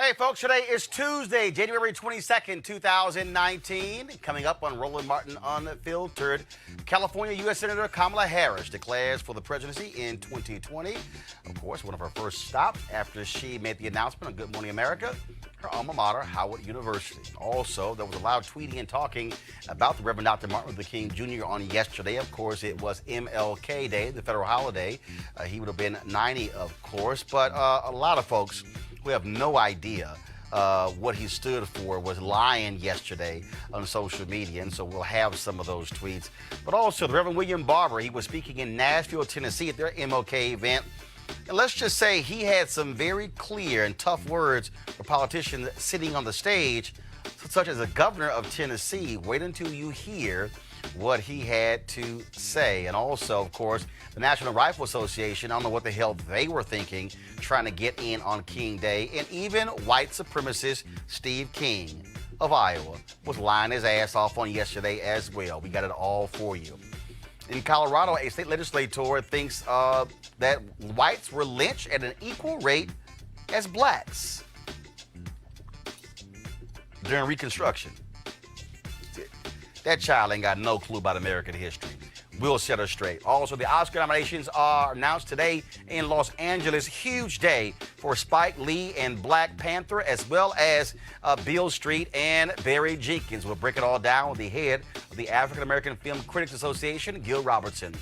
Hey, folks, today is Tuesday, January 22nd, 2019. Coming up on Roland Martin Unfiltered, California U.S. Senator Kamala Harris declares for the presidency in 2020. Of course, one of her first stops after she made the announcement on Good Morning America, her alma mater, Howard University. Also, there was a loud tweeting and talking about the Reverend Dr. Martin Luther King Jr. on yesterday. Of course, it was MLK Day, the federal holiday. He would have been 90, of course, but a lot of folks who have no idea what he stood for was lying yesterday on social media, and so we'll have some of those tweets. But also, the Reverend William Barber, he was speaking in Nashville, Tennessee at their MLK event. And let's just say he had some very clear and tough words for politicians sitting on the stage, such as the governor of Tennessee. Wait until you hear what he had to say. And also, of course, the National Rifle Association, I don't know what the hell they were thinking, trying to get in on King Day. And even white supremacist Steve King of Iowa was lying his ass off on yesterday as well. We got it all for you. In Colorado, a state legislator thinks that whites were lynched at an equal rate as blacks during Reconstruction. That child ain't got no clue about American history. We'll set her straight. Also, the Oscar nominations are announced today in Los Angeles. Huge day for Spike Lee and Black Panther, as well as Beale Street and Barry Jenkins. We'll break it all down with the head of the African American Film Critics Association, Gil Robertson.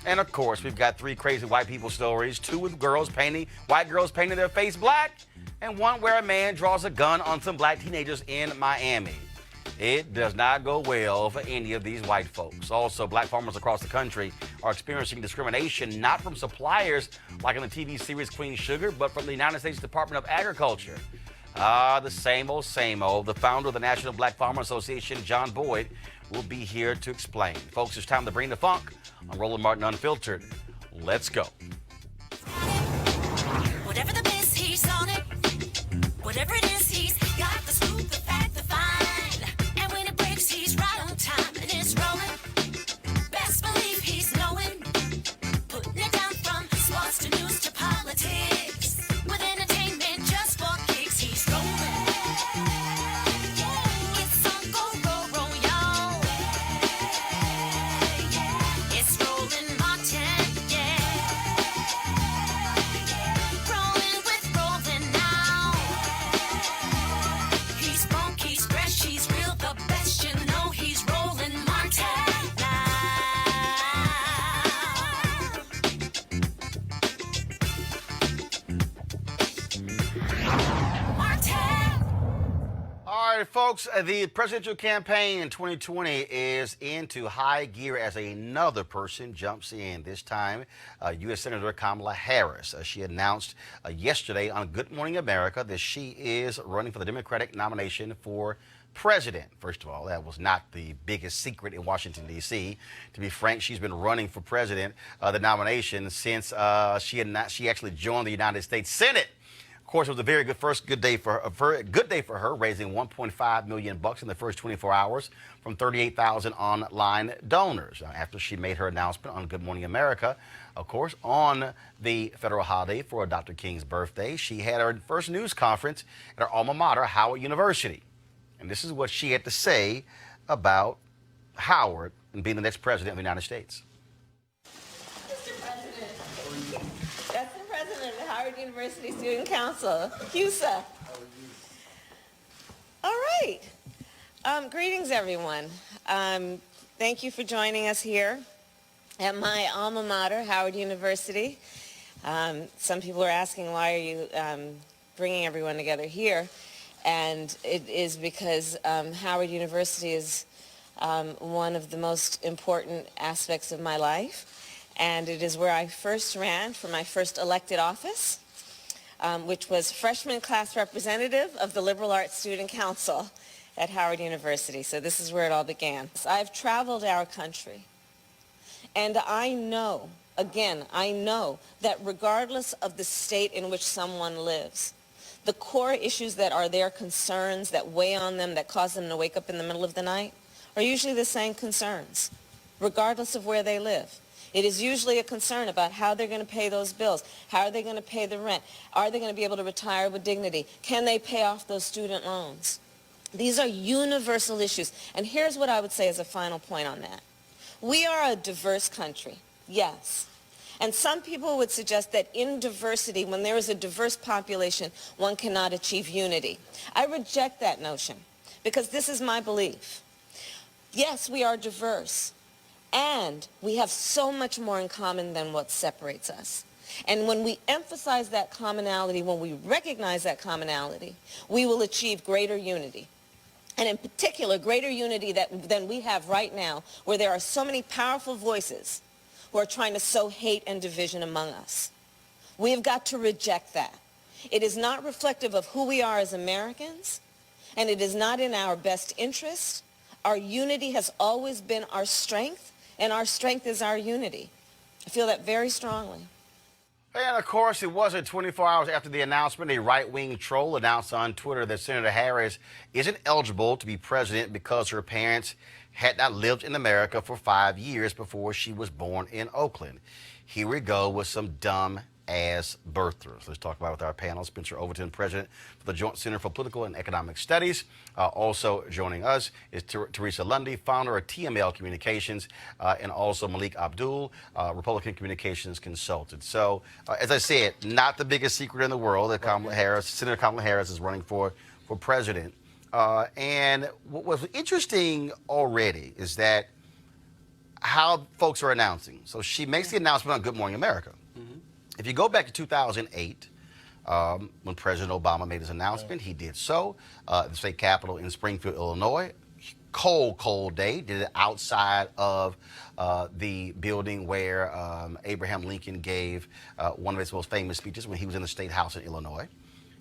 And of course, we've got three crazy white people stories, two with white girls painting their face black, and one where a man draws a gun on some black teenagers in Miami. It does not go well for any of these white folks. Also, black farmers across the country are experiencing discrimination, not from suppliers like in the TV series Queen Sugar, but from the United States Department of Agriculture. The same old, same old. The founder of the National Black Farmer Association, John Boyd, will be here to explain. Folks, it's time to bring the funk on Roland Martin Unfiltered. Let's go. Whatever the biz, he's on it. Whatever it is, he's got the scoop, the fact, the fine. And when it breaks, he's right on time and it's rolling. Best believe he's knowing. Putting it down from sports to news to politics. With entertainment just for kicks, he's rolling. It's on go, y'all. It's Roland Martin, yeah. Rolling with Roland now. He's funky, he's fresh, he's real, the best, you know he's Roland Martin now. Martin. All right, folks, the presidential campaign in 2020 is into high gear as another person jumps in. This time, U.S. Senator Kamala Harris. She announced yesterday on Good Morning America that she is running for the Democratic nomination for president. First of all, that was not the biggest secret in Washington, D.C. To be frank, she's been running for president, the nomination, since she actually joined the United States Senate. Of course, it was a very good day for her, raising $1.5 million in the first 24 hours from 38,000 online donors. After she made her announcement on Good Morning America, of course, on the federal holiday for Dr. King's birthday, she had her first news conference at her alma mater, Howard University. And this is what she had to say about Howard and being the next president of the United States. Mr. President, that's the president of the Howard University Student Council, CUSA. All right. Greetings, everyone. Thank you for joining us here at my alma mater, Howard University. Some people are asking, why are you bringing everyone together here? And it is because Howard University is one of the most important aspects of my life. And it is where I first ran for my first elected office, which was freshman class representative of the Liberal Arts Student Council at Howard University. So this is where it all began. I've traveled our country, and I know, again, I know that regardless of the state in which someone lives, the core issues that are their concerns, that weigh on them, that cause them to wake up in the middle of the night, are usually the same concerns, regardless of where they live. It is usually a concern about how they're going to pay those bills. How are they going to pay the rent? Are they going to be able to retire with dignity? Can they pay off those student loans? These are universal issues. And here's what I would say as a final point on that. We are a diverse country, yes. And some people would suggest that in diversity, when there is a diverse population, one cannot achieve unity. I reject that notion because this is my belief. Yes, we are diverse, and we have so much more in common than what separates us. And when we emphasize that commonality, when we recognize that commonality, we will achieve greater unity. And in particular, greater unity than we have right now, where there are so many powerful voices who are trying to sow hate and division among us. We have got to reject that. It is not reflective of who we are as Americans, and it is not in our best interest. Our unity has always been our strength, and our strength is our unity. I feel that very strongly. And, of course, it wasn't 24 hours after the announcement, a right-wing troll announced on Twitter that Senator Harris isn't eligible to be president because her parents had not lived in America for 5 years before she was born in Oakland. Here we go with some dumb-ass birthers. Let's talk about it with our panel. Spencer Overton, president for the Joint Center for Political and Economic Studies. Also joining us is Teresa Lundy, founder of TML Communications, and also Malik Abdul, Republican Communications Consultant. So, as I said, not the biggest secret in the world that Senator Kamala Harris is running for president. And what was interesting already is that how folks are announcing. So she makes the announcement on Good Morning America. Mm-hmm. If you go back to 2008, when President Obama made his announcement, he did so at the state capitol in Springfield, Illinois. Cold day. Did it outside of the building where Abraham Lincoln gave one of his most famous speeches when he was in the State House in Illinois.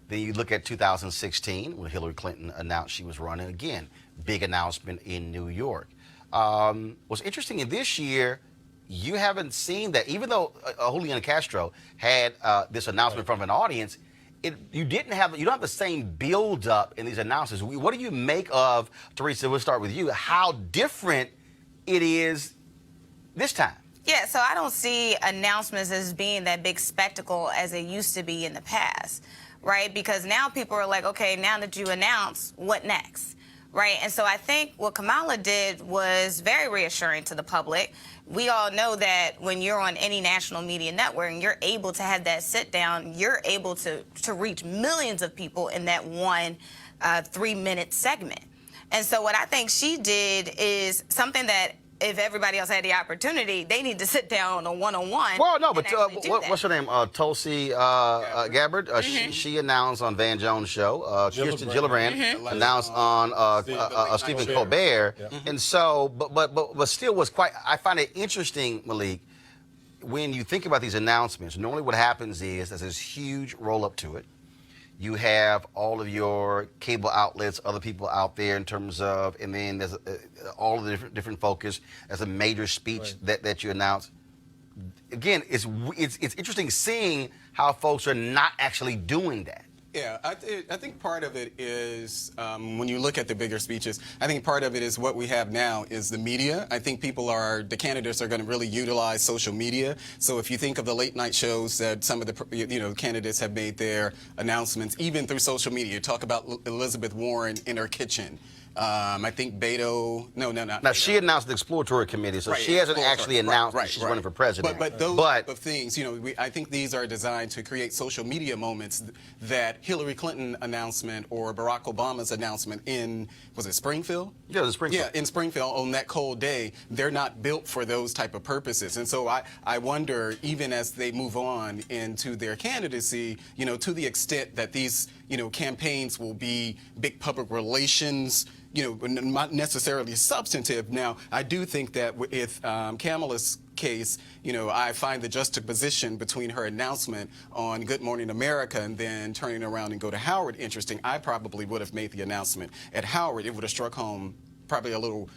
Then you look at 2016 when Hillary Clinton announced she was running again. Big announcement in New York. What's interesting in this year, you haven't seen that. Even though Julian Castro had this announcement from an audience, you don't have the same build up in these announcements. What do you make of, Teresa? We'll start with you. How different it is this time? Yeah, so I don't see announcements as being that big spectacle as it used to be in the past. Right? Because now people are like, okay, now that you announce, what next? Right? And so I think what Kamala did was very reassuring to the public. We all know that when you're on any national media network and you're able to have that sit down, you're able to reach millions of people in that one 3-minute segment. And so what I think she did is something that if everybody else had the opportunity, they need to sit down on a one-on-one. Well, no, but what's her name? Tulsi Gabbard. She announced on Van Jones' show. Kirsten Gillibrand announced on Stephen Colbert. And so, but still was quite. I find it interesting, Malik, when you think about these announcements. Normally, what happens is there's this huge roll-up to it. You have all of your cable outlets, other people out there in terms of, and then there's all of the different focus as a major speech that you announce. Again, it's interesting seeing how folks are not actually doing that. Yeah, I think part of it is when you look at the bigger speeches, I think part of it is what we have now is the media. I think the candidates are going to really utilize social media. So if you think of the late night shows that some of the candidates have made their announcements, even through social media, talk about Elizabeth Warren in her kitchen. I think Beto. No, not. Now, she announced the exploratory committee, so she hasn't actually announced that she's running for president. But those type of things, I think these are designed to create social media moments that Hillary Clinton announcement or Barack Obama's announcement in, was it Springfield? Yeah, it was Springfield. Yeah, in Springfield on that cold day, they're not built for those type of purposes. And so I wonder, even as they move on into their candidacy, to the extent that these, campaigns will be big public relations, not necessarily substantive. Now, I do think that with Kamala's case, I find the juxtaposition between her announcement on Good Morning America and then turning around and go to Howard interesting. I probably would have made the announcement at Howard. It would have struck home probably a little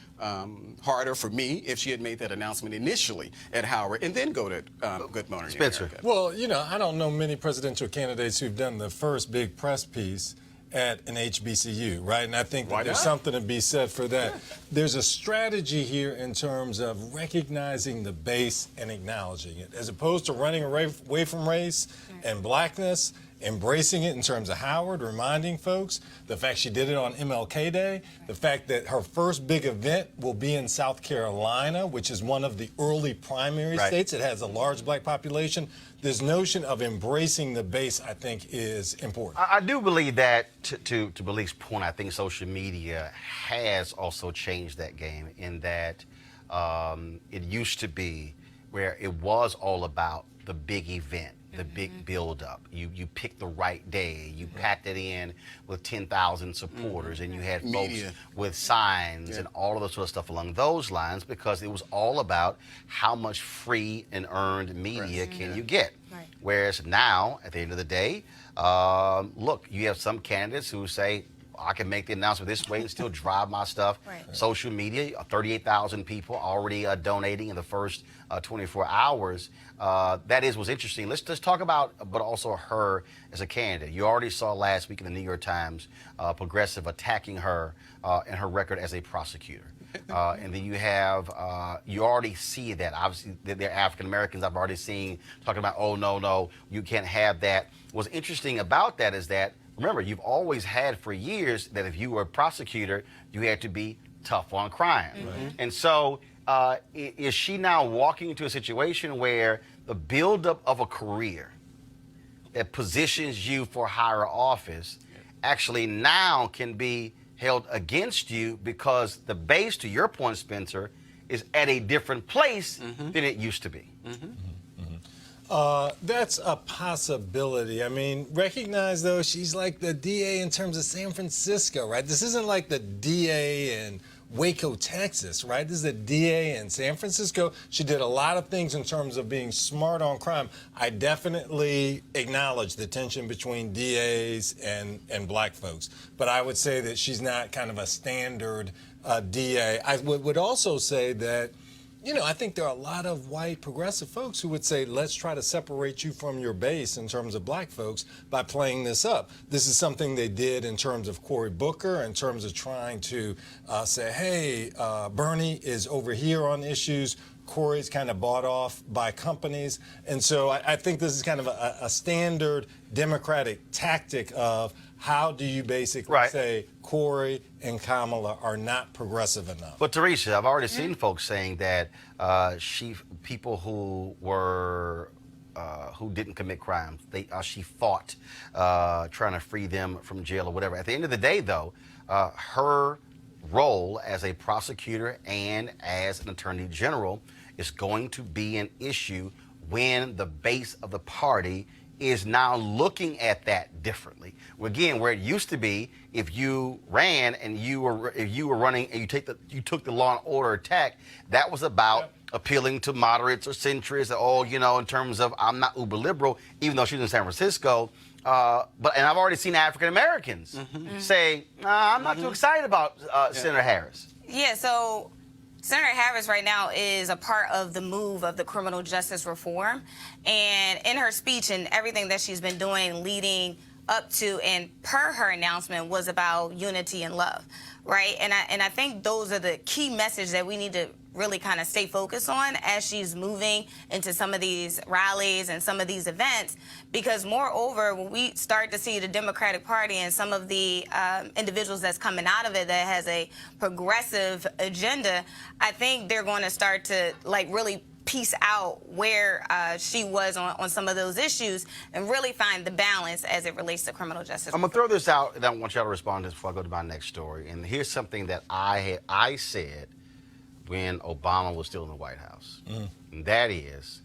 harder for me if she had made that announcement initially at Howard and then go to Good Morning Spencer. America. Well, I don't know many presidential candidates who've done the first big press piece at an HBCU, right? And I think that Why there's not? something to be said for that. There's a strategy here in terms of recognizing the base and acknowledging it, as opposed to running away from race and blackness, embracing it in terms of Howard, reminding folks, the fact she did it on MLK Day, the fact that her first big event will be in South Carolina, which is one of the early primary states. It has a large black population. This notion of embracing the base, I think, is important. I do believe that, to Malik's point, I think social media has also changed that game in that it used to be where it was all about the big event, the big build-up. You picked the right day. You packed it in with 10,000 supporters, and you had folks with signs and all of those sort of stuff along those lines, because it was all about how much free and earned media can you get. Right. Whereas now, at the end of the day, look, you have some candidates who say, I can make the announcement this way and still drive my stuff. Right. Social media, 38,000 people already donating in the first 24 hours. That is what's interesting. Let's just talk about, but also her as a candidate. You already saw last week in the New York Times, Progressive attacking her and her record as a prosecutor. And then you have, you already see that. Obviously, they're African Americans. I've already seen talking about, oh, no, you can't have that. What's interesting about that is that, remember, you've always had for years that if you were a prosecutor, you had to be tough on crime. And so is she now walking into a situation where the buildup of a career that positions you for higher office actually now can be held against you because the base, to your point, Spencer, is at a different place than it used to be? That's a possibility. I mean, recognize, though, she's like the DA in terms of San Francisco, right? This isn't like the DA in Waco, Texas, right? This is the DA in San Francisco. She did a lot of things in terms of being smart on crime. I definitely acknowledge the tension between DAs and black folks, but I would say that she's not kind of a standard DA. I would also say that, you know, I think there are a lot of white progressive folks who would say, let's try to separate you from your base in terms of black folks by playing this up. This is something they did in terms of Cory Booker, in terms of trying to say, hey, Bernie is over here on issues. Cory's kind of bought off by companies. And so I think this is kind of a standard Democratic tactic of how do you basically say Cory and Kamala are not progressive enough? But Teresa, I've already seen folks saying that people who were who didn't commit crimes, she fought trying to free them from jail or whatever. At the end of the day, though, her role as a prosecutor and as an attorney general is going to be an issue when the base of the party is now looking at that differently. Again, where it used to be, if you ran and you were running and you took the law and order attack, that was about appealing to moderates or centrists, or in terms of I'm not uber liberal, even though she's in San Francisco. And I've already seen African Americans say, I'm not too excited about Senator Harris. Yeah, so Senator Harris right now is a part of the move of the criminal justice reform. And in her speech and everything that she's been doing leading up to and per her announcement was about unity and love, right? And I think those are the key messages that we need to really kind of stay focused on as she's moving into some of these rallies and some of these events, because moreover, when we start to see the Democratic Party and some of the individuals that's coming out of it that has a progressive agenda, I think they're going to start to really piece out where she was on some of those issues and really find the balance as it relates to criminal justice. I'm going to throw this out, and I want y'all to respond to this before I go to my next story. And here's something that I said when Obama was still in the White House. And that is,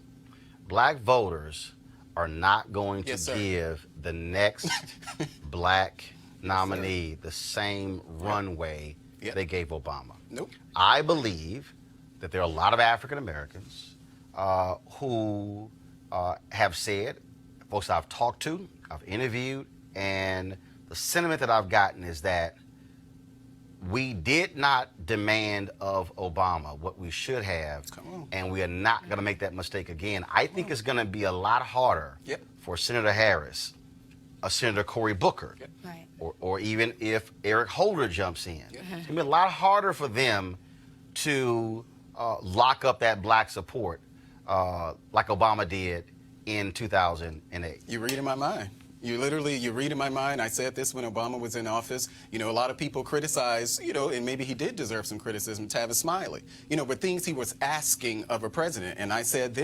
black voters are not going to give the next black nominee the same runway they gave Obama. Nope. I believe that there are a lot of African Americans who have said, folks I've talked to, I've interviewed, and the sentiment that I've gotten is that we did not demand of Obama what we should have, and we are not going to make that mistake again. I think it's going to be a lot harder for Senator Harris Senator Cory Booker, Right. or even if Eric Holder jumps in. It's gonna be a lot harder for them to lock up that black support like Obama did in 2008. You're reading my mind. You're reading my mind. I said this when Obama was in office. You know, a lot of people criticize, you know, and maybe he did deserve some criticism, Tavis Smiley, you know, but things he was asking of a president. And I said,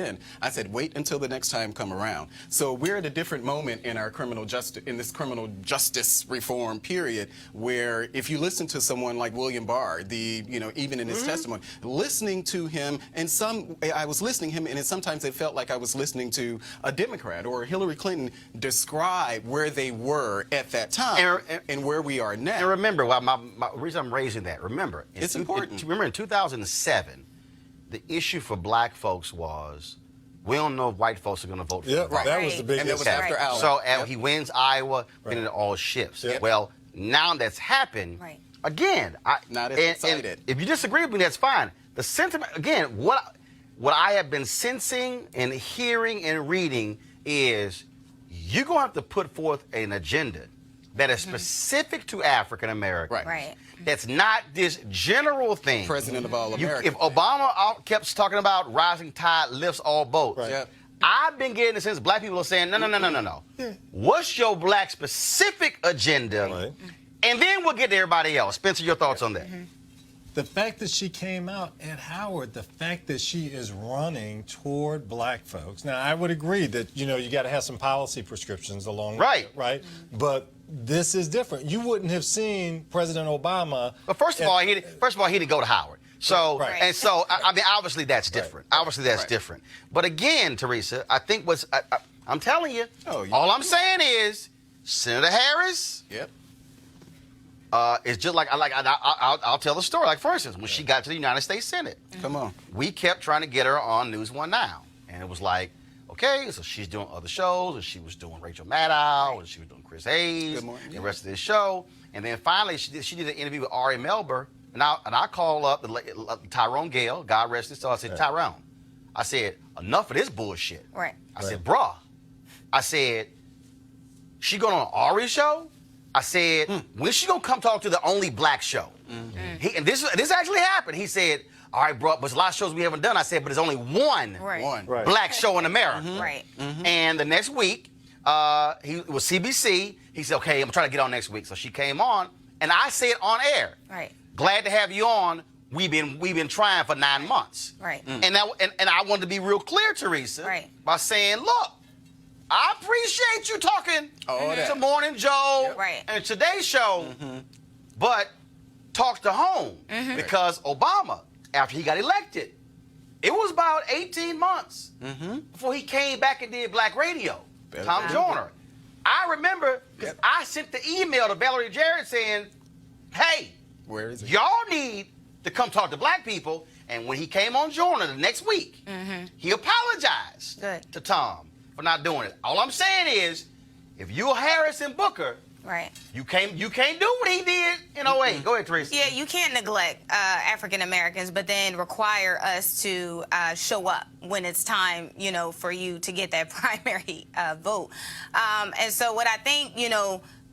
wait until the next time come around. So we're at a different moment in our criminal justice reform period, where if you listen to someone like William Barr, even in his testimony, listening to him, I was listening to him, and sometimes it felt like I was listening to a Democrat or Hillary Clinton describe where they were at that time and where we are now. And remember, my reason I'm raising that, remember, it's important. Remember in 2007, the issue for black folks was, we don't know if white folks are going to vote for him. That was the biggest. And that was after Iowa. So he wins Iowa, then it all shifts. Yep. Well, now that's happened, again, not as excited. And if you disagree with me, that's fine. The sentiment, again, what I have been sensing and hearing and reading is, you're going to have to put forth an agenda that is specific to African Americans. Right. That's not this general thing. President of all Americans. If Obama kept talking about rising tide lifts all boats, Yep. I've been getting the sense black people are saying, no. What's your black specific agenda? Right. And then we'll get to everybody else. Spencer, your thoughts on that? The fact that she came out at Howard, the fact that she is running toward black folks. Now, I would agree that, you got to have some policy prescriptions along with it, right? But this is different. You wouldn't have seen President Obama. But first of all, he didn't go to Howard. So, and so, I mean, obviously that's different. Obviously that's different. But again, Teresa, I think I'm telling you, all I'm saying is, Senator Harris. Yep. It's just like I'll tell the story. Like, for instance, when she got to the United States Senate, come on, we kept trying to get her on News One Now, and it was like, okay, so she's doing other shows, and she was doing Rachel Maddow, and she was doing Chris Hayes, the rest of this show, and then finally she did an interview with Ari Melber, and I called up Tyrone Gale, God rest his soul. I said, Tyrone, I said, enough of this bullshit. Right. I said, bruh, I said, she going on Ari's show? I said, when's she gonna come talk to the only black show? And this actually happened. He said, all right, bro, but there's a lot of shows we haven't done. I said, but there's only one black show in America. Right. And the next week, it was CBC. He said, okay, I'm trying to get on next week. So she came on, and I said on air, glad to have you on. We've been trying for 9 months. Right. And I wanted to be real clear, Teresa, by saying, look, I appreciate you talking to Morning Joe and Today's Show, but talk to home because Obama, after he got elected, it was about 18 months before he came back and did black radio. Tom Joyner. I remember because I sent the email to Valerie Jarrett saying, hey, where is it? Y'all need to come talk to black people. And when he came on Joyner the next week, he apologized to Tom for not doing it. All I'm saying is, if you're Harris and Booker, you can't do what he did in 08. Go ahead, Teresa. Yeah, you can't neglect African Americans, but then require us to show up when it's time, for you to get that primary vote. And so what I think,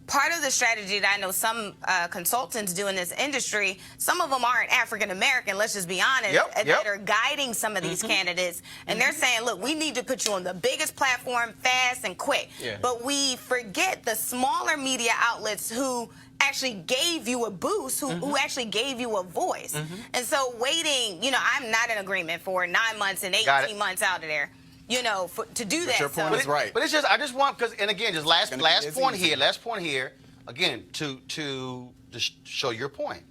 part of the strategy that I know some consultants do in this industry, some of them aren't African American, let's just be honest, that are guiding some of these candidates. And they're saying, look, we need to put you on the biggest platform fast and quick. But we forget the smaller media outlets who actually gave you a boost, who actually gave you a voice. And so waiting, I'm not in agreement for 9 months and 18 months out of there. To do that. Your point is right. But it's just, I just want, because, and again, just last point here, again, to just show your point.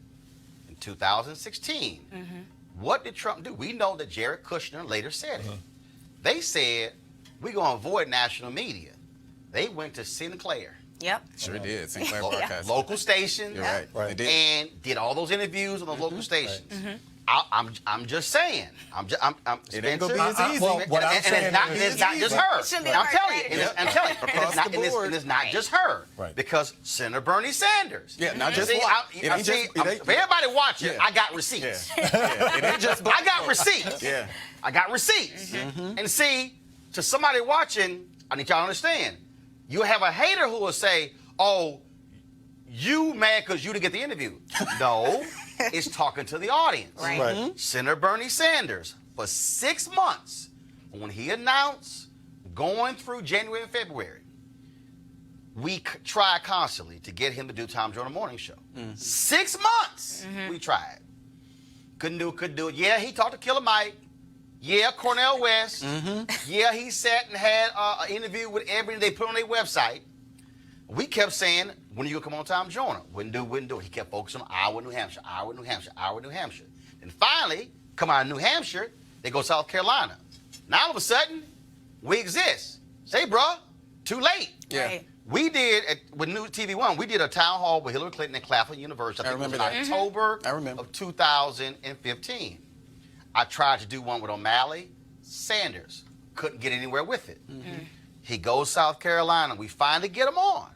In 2016, what did Trump do? We know that Jared Kushner later said it. They said, we're going to avoid national media. They went to Sinclair. Yep. Sure did. Sinclair Broadcasting. Local stations. You're right. They did. And did all those interviews on those local stations. I'm just saying. It ain't gonna be as easy. It's not just her. I'm telling you. It's not just her. Because Senator Bernie Sanders. Yeah, not just one. For everybody watching, I got receipts. It ain't just. I got receipts. Yeah. I got receipts. And see, to somebody watching, I need y'all to understand. You have a hater who will say, oh, you mad because you didn't get the interview. No, it's talking to the audience. Right. Right. Senator Bernie Sanders, for 6 months, when he announced going through January and February, we tried constantly to get him to do Tom Joyner Morning Show. 6 months we tried. Couldn't do it. Yeah, he talked to Killer Mike. Yeah, Cornel West. Yeah, he sat and had an interview with everybody they put on their website. We kept saying, when are you going to come on Tom Joyner? Wouldn't do it. He kept focusing on Iowa, New Hampshire, Iowa, New Hampshire, Iowa, New Hampshire. And finally, come out of New Hampshire, they go South Carolina. Now all of a sudden, we exist. Say, bruh, too late. Yeah. Right. We did, with New TV One, we did a town hall with Hillary Clinton at Claflin University. I think remember it was in that. October I remember. of 2015. I tried to do one with O'Malley, Sanders. Couldn't get anywhere with it. He goes South Carolina. We finally get him on.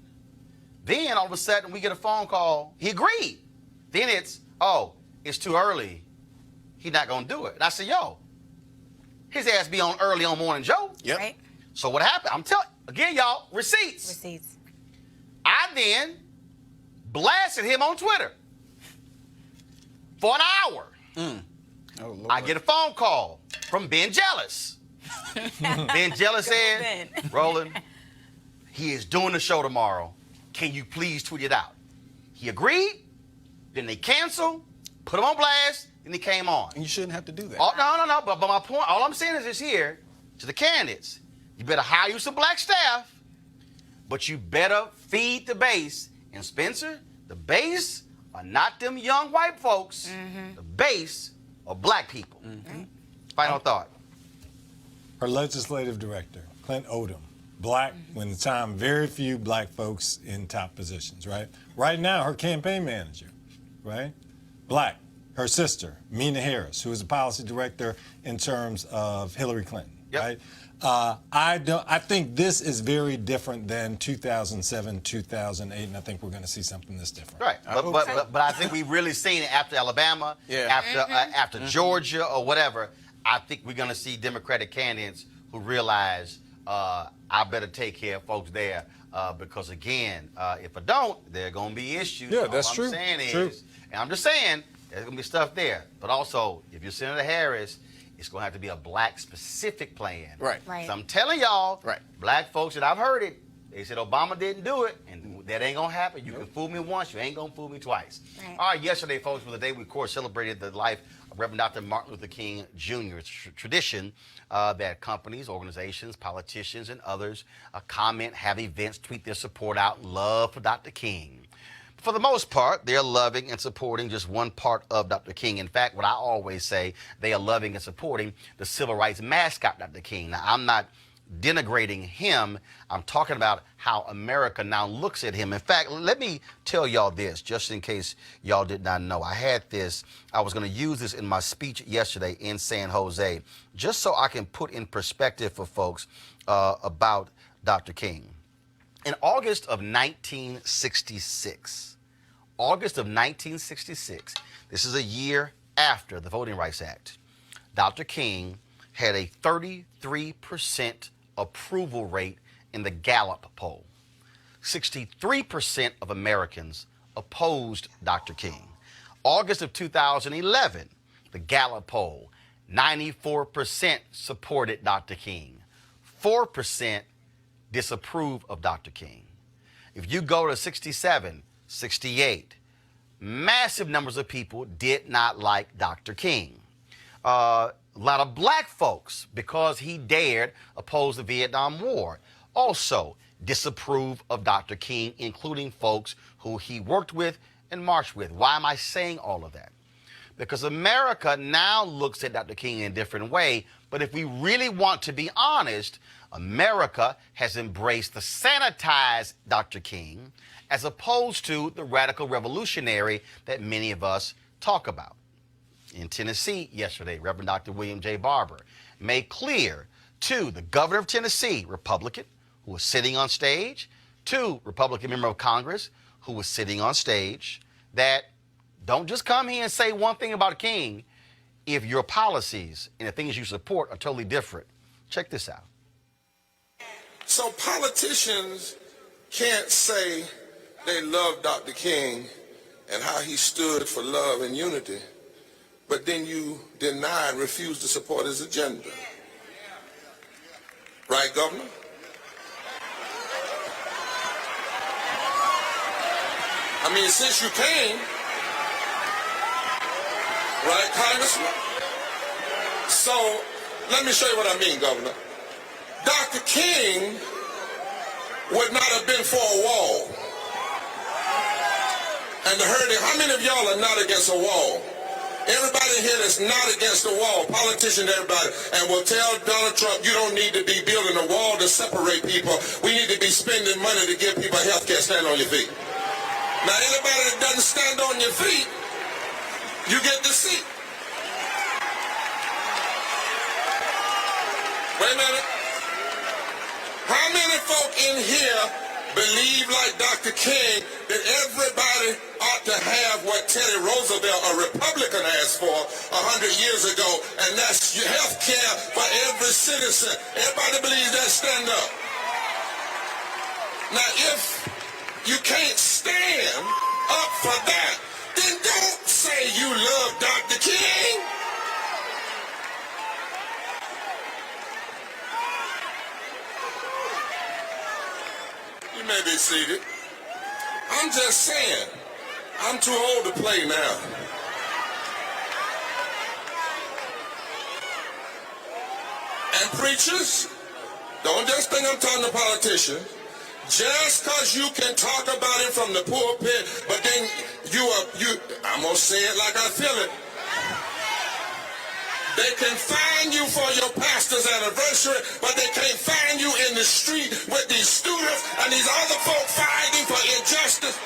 Then all of a sudden we get a phone call. He agreed. Then it's too early. He's not gonna do it. And I said, yo, his ass be on early on Morning Joe. Yep. Right. So what happened? I'm telling again, y'all, receipts. Receipts. I then blasted him on Twitter for an hour. Oh, Lord. I get a phone call from Ben Jealous. Ben Jealous said, Ben. Roland, he is doing the show tomorrow. Can you please tweet it out? He agreed. Then they canceled, put him on blast, and he came on. And you shouldn't have to do that. Oh, no. But my point, all I'm saying is this here to the candidates. You better hire you some black staff, but you better feed the base. And Spencer, the base are not them young white folks. The base are black people. Final thought. Her legislative director, Clint Odom, black, when the time very few black folks in top positions, right? Right now, her campaign manager, right? Black. Her sister, Mina Harris, who is a policy director in terms of Hillary Clinton, Yep. right? I think this is very different than 2007, 2008, and I think we're going to see something that's different. Right. But I think we've really seen it after Alabama, Yeah. after Georgia or whatever. I think we're going to see Democratic candidates who realize I better take care of folks there because, again, if I don't, there are going to be issues. Yeah, All that's I'm true. saying True. is, and I'm just saying, there's going to be stuff there. But also, if you're Senator Harris, it's going to have to be a black-specific plan. Right. Right. So I'm telling y'all, Right. black folks, and I've heard it, they said Obama didn't do it, and that ain't going to happen. You can fool me once, you ain't going to fool me twice. Right. All right, yesterday, folks, was the day we, of course, celebrated the life of Reverend Dr. Martin Luther King Jr. It's tradition that companies, organizations, politicians, and others comment, have events, tweet their support out, love for Dr. King. For the most part, they're loving and supporting just one part of Dr. King. In fact, what I always say, they are loving and supporting the civil rights mascot, Dr. King. Now, I'm not denigrating him. I'm talking about how America now looks at him. In fact, let me tell y'all this, just in case y'all did not know. I was going to use this in my speech yesterday in San Jose, just so I can put in perspective for folks about Dr. King. In August of 1966, this is a year after the Voting Rights Act, Dr. King had a 33% approval rate in the Gallup poll. 63% of Americans opposed Dr. King. August of 2011, the Gallup poll, 94% supported Dr. King. 4% disapproved of Dr. King. If you go to 67, 68, massive numbers of people did not like Dr. King. A lot of black folks, because he dared oppose the Vietnam War, also disapprove of Dr. King, including folks who he worked with and marched with. Why am I saying all of that? Because America now looks at Dr. King in a different way, but if we really want to be honest, America has embraced the sanitized Dr. King as opposed to the radical revolutionary that many of us talk about. In Tennessee yesterday, Reverend Dr. William J. Barber made clear to the governor of Tennessee, Republican, who was sitting on stage, to Republican member of Congress, who was sitting on stage, that don't just come here and say one thing about a king if your policies and the things you support are totally different. Check this out. So politicians can't say they love Dr. King and how he stood for love and unity, but then you deny and refuse to support his agenda. Right, Governor? I mean, since you came, right, Congressman? So, let me show you what I mean, Governor. Dr. King would not have been for a wall. And the hurting, how many of y'all are not against a wall? Everybody here that's not against the wall, politicians, everybody, and will tell Donald Trump, you don't need to be building a wall to separate people. We need to be spending money to give people health care. Stand on your feet. Now, anybody that doesn't stand on your feet, you get the seat. Wait a minute. How many folk in here believe, like Dr. King, that everybody ought to have what Teddy Roosevelt, a Republican, asked for 100 years ago, and that's health care for every citizen? Everybody believes that. Stand up. Now, if you can't stand up for that, then don't say you love Dr. King. You may be seated. I'm just saying, I'm too old to play now. And preachers, don't just think I'm talking to politicians. Just because you can talk about it from the pulpit, but then I'm going to say it like I feel it. They can find you for your pastor's anniversary, but they can't find you in the street with these students and these other folk fighting for injustice.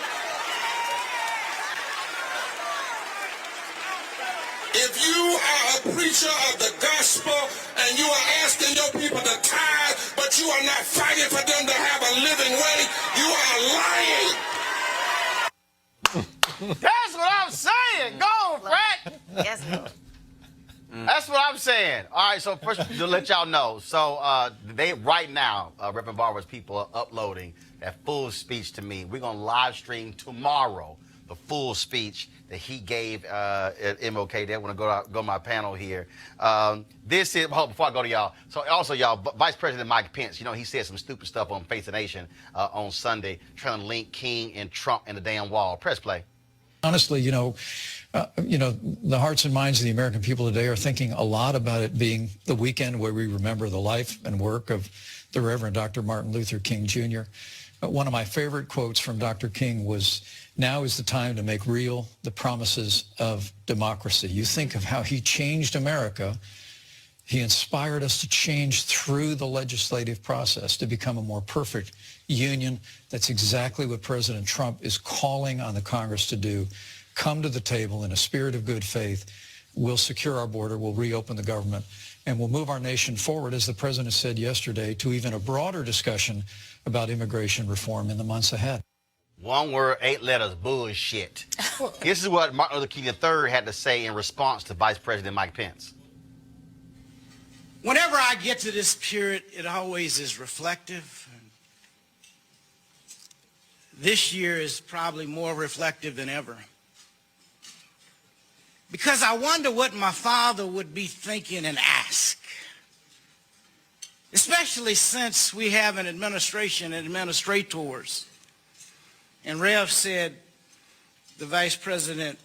If you are a preacher of the gospel and you are asking your people to tithe, but you are not fighting for them to have a living wage, you are lying. That's what I'm saying. Go, Fred. Yes. That's what I'm saying. All right, so first, to let y'all know, so they right now, Reverend Barber's people are uploading that full speech to me. We're going to live stream tomorrow the full speech that he gave at MLK. They want to go to my panel here. This is, before I go to y'all, so also y'all, Vice President Mike Pence, you know, he said some stupid stuff on Face the Nation on Sunday, trying to link King and Trump and the damn wall. Press play. Honestly, the hearts and minds of the American people today are thinking a lot about it being the weekend where we remember the life and work of the Reverend Dr. Martin Luther King Jr. One of my favorite quotes from Dr. King was, "Now is the time to make real the promises of democracy." You think of how he changed America. He inspired us to change through the legislative process to become a more perfect union. That's exactly what President Trump is calling on the Congress to do. Come to the table in a spirit of good faith. We'll secure our border. We'll reopen the government. And we'll move our nation forward, as the President said yesterday, to even a broader discussion about immigration reform in the months ahead. One word, 8 letters, bullshit. This is what Martin Luther King III had to say in response to Vice President Mike Pence. Whenever I get to this period, it always is reflective. This year is probably more reflective than ever. Because I wonder what my father would be thinking and ask. Especially since we have an administration and administrators. And Rev said, the Vice President,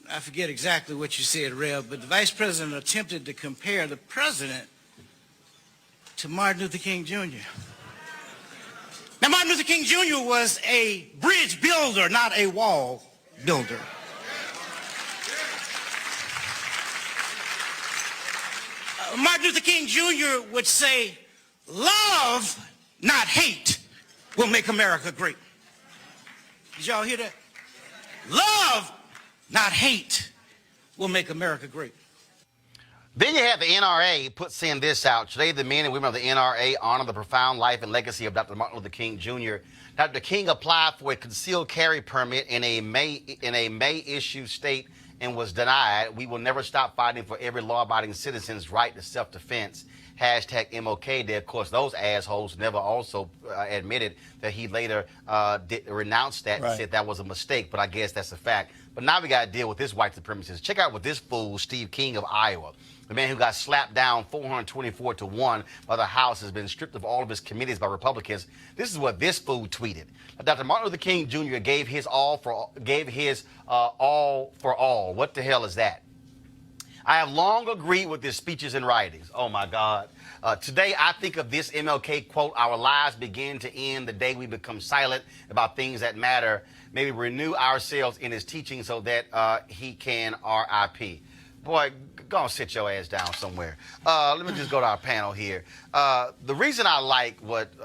I forget exactly what you said, Rev, but the Vice President attempted to compare the President to Martin Luther King Jr. Now, Martin Luther King Jr. was a bridge builder, not a wall builder. Martin Luther King Jr. would say, love, not hate, will make America great. Did y'all hear that? Love, not hate, will make America great. Then you have the NRA saying this out. Today, the men and women of the NRA honor the profound life and legacy of Dr. Martin Luther King Jr. Dr. King applied for a concealed carry permit in a May issue state and was denied. We will never stop fighting for every law-abiding citizen's right to self-defense. Hashtag MLK Day. Of course, those assholes never also admitted that he later renounced that and said that was a mistake, but I guess that's a fact. But now we got to deal with this white supremacist. Check out what this fool, Steve King of Iowa, the man who got slapped down 424-1 by the House, has been stripped of all of his committees by Republicans. This is what this fool tweeted. Dr. Martin Luther King Jr. gave his all for all. What the hell is that? I have long agreed with his speeches and writings. Oh, my God. Today, I think of this MLK quote, "Our lives begin to end the day we become silent about things that matter. Maybe renew ourselves in his teaching so that he can RIP." Boy, go and sit your ass down somewhere. Let me just go to our panel here. The reason I like what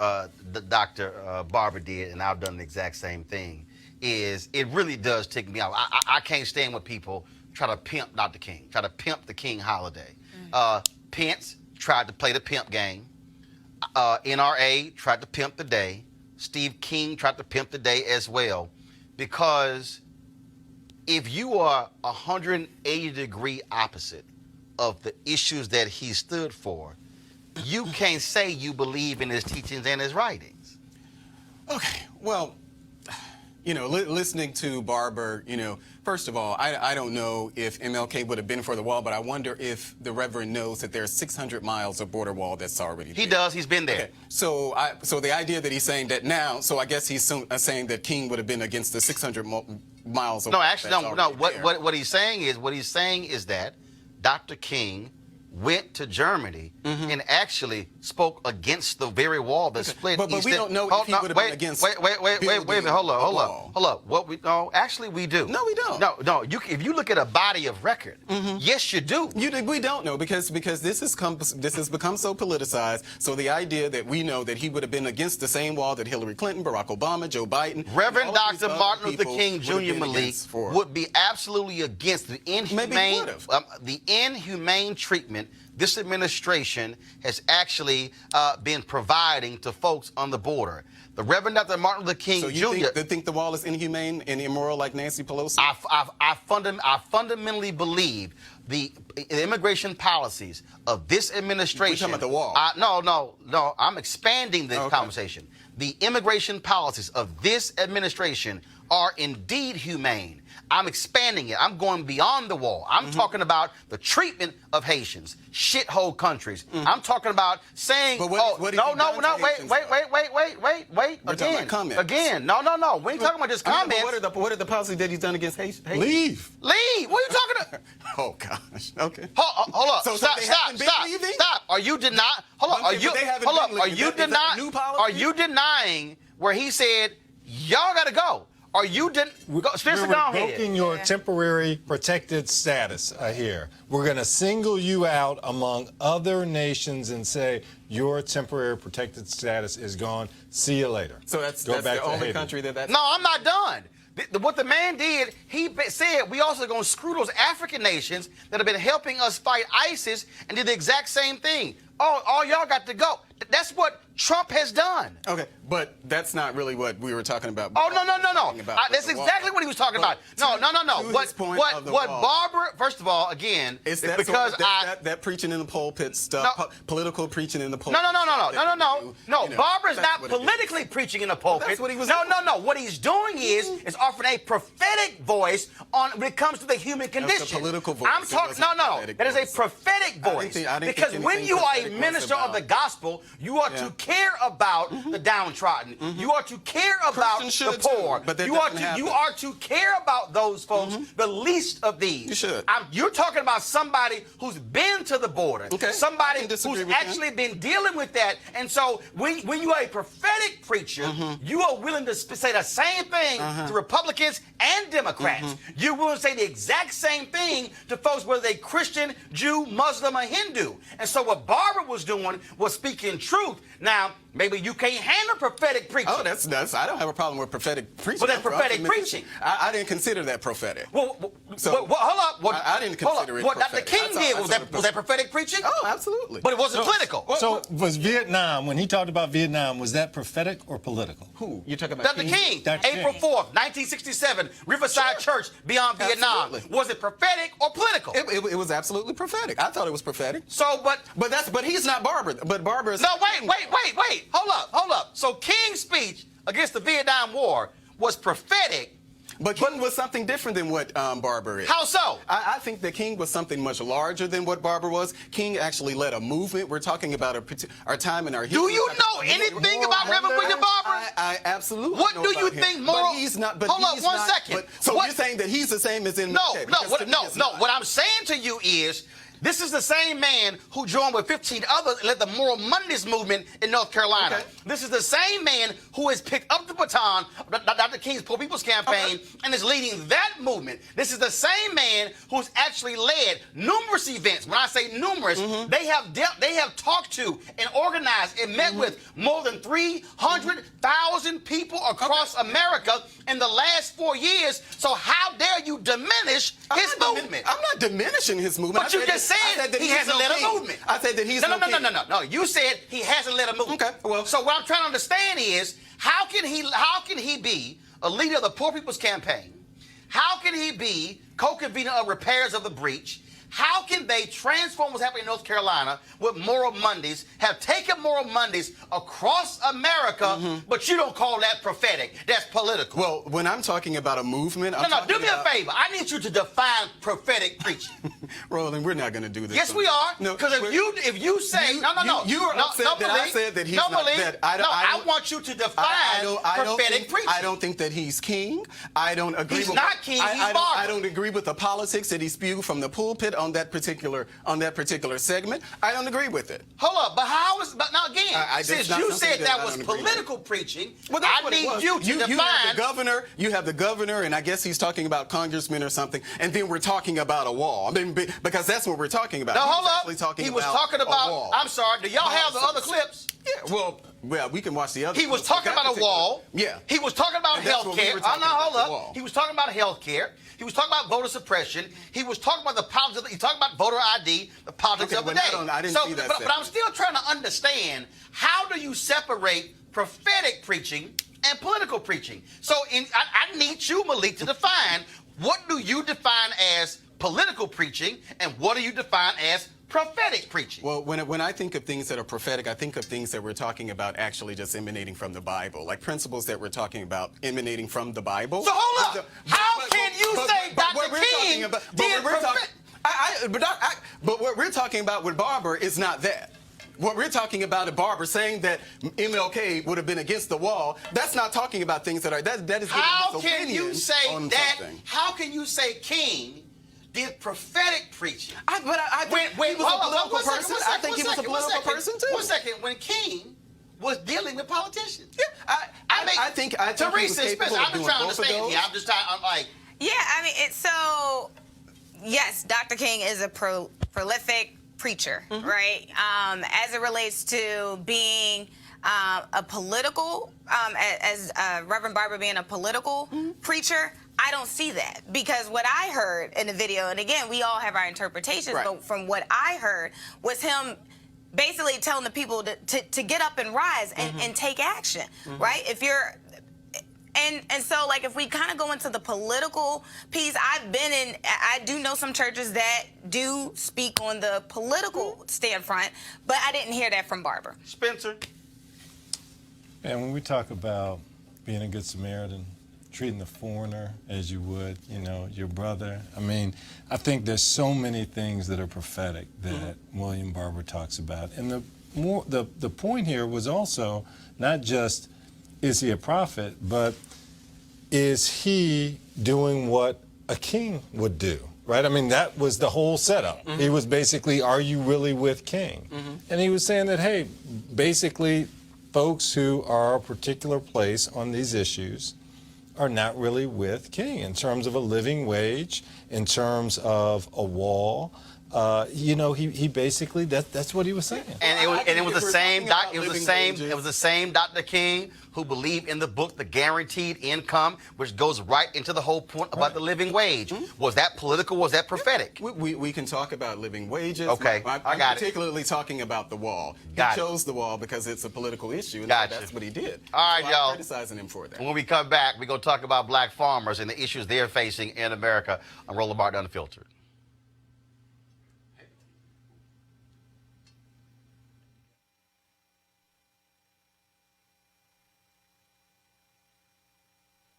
Dr. Barber did, and I've done the exact same thing, is it really does tick me off. I can't stand when people try to pimp Dr. King, try to pimp the King holiday. Pence tried to play the pimp game. NRA tried to pimp the day. Steve King tried to pimp the day as well. Because if you are 180-degree opposite of the issues that he stood for, you can't say you believe in his teachings and his writings. Okay, well, listening to Barber, first of all, I don't know if MLK would have been for the wall, but I wonder if the Reverend knows that there's 600 miles of border wall that's already there. He does. He's been there. Okay. So the idea that he's saying that now, so I guess he's saying that King would have been against the 600 miles of No, wall actually, that's no. already there. What he's saying is that Dr. King went to Germany and actually spoke against the very wall that split. But we don't know if he would have been against. Wait a minute. Hold up. What we know? Actually, we do. No, we don't. No. If you look at a body of record, yes, you do. We don't know because this has become so politicized. So the idea that we know that he would have been against the same wall that Hillary Clinton, Barack Obama, Joe Biden, Reverend Dr. Martin Luther King Jr. Malik would be absolutely against the inhumane treatment this administration has actually been providing to folks on the border. The Reverend Dr. Martin Luther King Jr. So you think the wall is inhumane and immoral like Nancy Pelosi? I fundamentally believe the immigration policies of this administration. We're talking about the wall. No. I'm expanding the conversation. The immigration policies of this administration are indeed humane. I'm expanding it. I'm going beyond the wall. I'm talking about the treatment of Haitians, shithole countries. I'm talking about saying, wait. We're talking about comments. Again. No. We ain't talking about just comments. What are the policies that he's done against Haitians? Leave. What are you talking about? Oh, gosh. Okay. Hold up. Stop. Are you denying? Hold up. Are you denying where he said, y'all got to go? Are you Spencer, we're revoking your temporary protected status here. We're going to single you out among other nations and say your temporary protected status is gone. See you later. So that's the only country that's... No, I'm not done. What the man did, he said we also going to screw those African nations that have been helping us fight ISIS and did the exact same thing. All y'all got to go. That's what Trump has done. Okay, but that's not really what we were talking about. Oh, no. That's exactly what he was talking about. No. What Barber, first of all, again, it's that because that preaching in the pulpit stuff, political preaching in the pulpit. No. Barber's not politically preaching in the pulpit. That's what he was doing. No. What he's doing is offering a prophetic voice when it comes to the human condition. That's a political voice. I'm talking. No. That is a prophetic voice. Because when you are a minister of the gospel, you are to care about the downtrodden. You are to care about the poor. But you are to care about those folks, the least of these. You should. You're talking about somebody who's been to the border, somebody who's actually been dealing with that. And so when you are a prophetic preacher, you are willing to say the same thing to Republicans and Democrats. You're willing to say the exact same thing to folks, whether they're Christian, Jew, Muslim, or Hindu. And so what Barber was doing was speaking truth. Now, Now, maybe you can't handle prophetic preaching. Oh, that's I don't have a problem with prophetic preaching. But that's prophetic preaching. I didn't consider that prophetic. Well, So, hold up. What, I didn't consider it What Dr. prophetic. King did, was that prophetic preaching? Oh, absolutely. But it wasn't political. So was Vietnam, when he talked about Vietnam, was that prophetic or political? Who? You talking about Dr. King, Dr. April King. 4th, 1967, Riverside Church beyond Vietnam. Absolutely. Was it prophetic or political? It was absolutely prophetic. I thought it was prophetic. So, But he's not Barber. But Barber is. No, wait. Hold up. So King's speech against the Vietnam War was prophetic. But King was something different than what Barber is. How so? I think that King was something much larger than what Barber was. King actually led a movement. We're talking about our time in our history. Do you know anything about Reverend William Barber? I absolutely What know do you about him. think moral? But he's not. But hold he's up one not, second. So What- you're saying that he's the same as in No. MLK? What I'm saying to you is, this is the same man who joined with 15 others and led the Moral Mondays movement in North Carolina. Okay. This is the same man who has picked up the baton of Dr. King's Poor People's Campaign and is leading that movement. This is the same man who's actually led numerous events. When I say numerous, they have talked to and organized and met with more than 300,000 people across America in the last 4 years. So how dare you diminish his movement? I'm not diminishing his movement. But you just said that he hasn't led a movement. I said that he's No. You said he hasn't led a movement. Okay, well. So what I'm trying to understand is, how can he be a leader of the Poor People's Campaign? How can he be co-convener of repairs of the breach? How can they transform what's happening in North Carolina with Moral Mondays, have taken Moral Mondays across America, but you don't call that prophetic? That's political. Well, when I'm talking about a movement, Do me a favor. I need you to define prophetic preaching. Roland, we're not going to do this. Yes, we are. No, Because if you say you are upset that I said that he's not. I want you to define prophetic preaching. I don't think that he's king. I don't agree. He's with not king. He's Barber. I don't agree with the politics that he spewed from the pulpit on that particular segment. I don't agree with it. Hold up, but how is? But now again, since you said that was agree with. political preaching, Well, that's I what it need was. you to define. You have the governor, and I guess he's talking about congressmen or something, and then we're talking about a wall. I mean, because that's what we're talking about. Now, He hold was up. actually talking He was about talking a about. wall. I'm sorry. Do y'all have the other clips? Yeah, well, we can watch the other. He was clips. talking That about a particular- wall. Yeah. He was talking about And that's health what we care. were talking about, Hold the up. wall. He was talking about health care. He was talking about voter suppression. He was talking about the politics. He talked about voter ID, the politics Okay, of the well, day. I didn't see that but I'm segment. still trying to understand, how do you separate prophetic preaching and political preaching? So I need you, Malik, to define, what do you define as political preaching and what do you define as prophetic preaching? Well, when I think of things that are prophetic, I think of things that we're talking about actually just emanating from the Bible, like principles that we're talking about emanating from the Bible. So hold up. How can you say Dr. King did prophetic? But what we're talking about with Barber is not that. What we're talking about at Barber saying that MLK would have been against the wall, that's not talking about things that are that is. How can you say on that? something. How can you say King did prophetic preaching? I think he was a political person. I think he was a political person too. 1 second. When King was dealing with politicians. Yeah, I think he was Teresa, capable I'm of doing just trying to both of understand those. here. I'm just trying. I'm like. Yeah, I mean, yes, Dr. King is a prolific preacher, right? As it relates to being a political, as Reverend Barber being a political preacher, I don't see that, because what I heard in the video, and again, we all have our interpretations, Right. but from what I heard was him basically telling the people to get up and rise and take action, right? If you're and so, like, if we kind of go into the political piece, I do know some churches that do speak on the political standpoint, but I didn't hear that from Barber. Spencer. And when we talk about being a good Samaritan, treating the foreigner as you would, your brother, I mean, I think there's so many things that are prophetic that William Barber talks about. And the point here was also not just, is he a prophet, but is he doing what a king would do, right? I mean, that was the whole setup. He was basically, are you really with King? And he was saying that, hey, basically, folks who are a particular place on these issues are not really with King in terms of a living wage, in terms of a wall, he basically that's what he was saying. And it was the same about it was the living same wages. it was the same Dr. King who believed in the book The Guaranteed Income, which goes right into the whole point about the living wage. Was that political? Was that prophetic? We can talk about living wages. Okay, I'm I got it. particularly talking about the wall. Got he it. chose the wall because it's a political issue, and Gotcha. that's what he did. All right, So y'all. I'm criticizing him for that. When we come back, we're going to talk about black farmers and the issues they're facing in America on Roland Martin Unfiltered.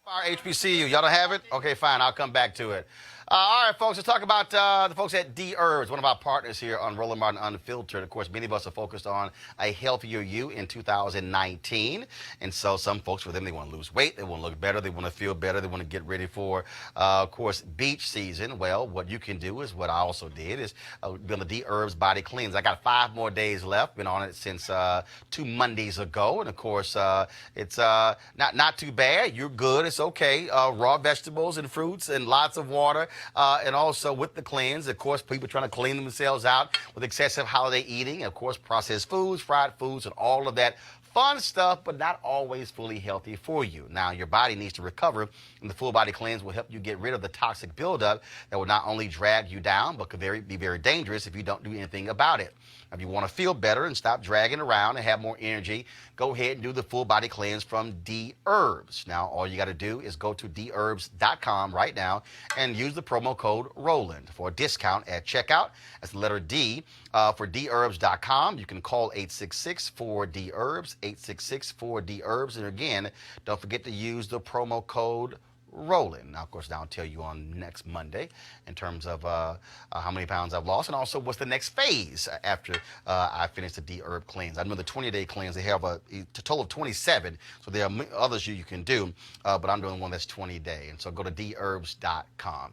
Our HBCU, y'all don't have it? Okay, fine, I'll come back to it. All right, folks, let's talk about the folks at D Herbs, one of our partners here on Roland Martin Unfiltered. Of course, many of us are focused on a healthier you in 2019. And so some folks, for them, they want to lose weight, they want to look better, they want to feel better, they want to get ready for, of course, beach season. Well, what you can do is what I also did is be on the D Herbs Body Cleanse. I got 5 more days left, been on it since 2 Mondays ago. And, of course, it's not too bad. You're good. It's okay. Raw vegetables and fruits and lots of water. And also with the cleanse, of course, people trying to clean themselves out with excessive holiday eating, of course, processed foods, fried foods, and all of that fun stuff, but not always fully healthy for you. Now, your body needs to recover, and the full body cleanse will help you get rid of the toxic buildup that will not only drag you down, but could be very dangerous if you don't do anything about it. If you want to feel better and stop dragging around and have more energy, go ahead and do the full body cleanse from D Herbs. Now, all you got to do is go to dherbs.com right now and use the promo code ROLAND for a discount at checkout. That's the letter D for dherbs.com. You can call 866-4DHERBS, 866-4DHERBS. And again, don't forget to use the promo code rolling. Now, of course, I'll tell you on next Monday in terms of how many pounds I've lost, and also what's the next phase after I finish the D-Herb cleanse. I know the 20-day cleanse, they have a total of 27, so there are others you can do, but I'm doing one that's 20-day, and so go to dherbs.com.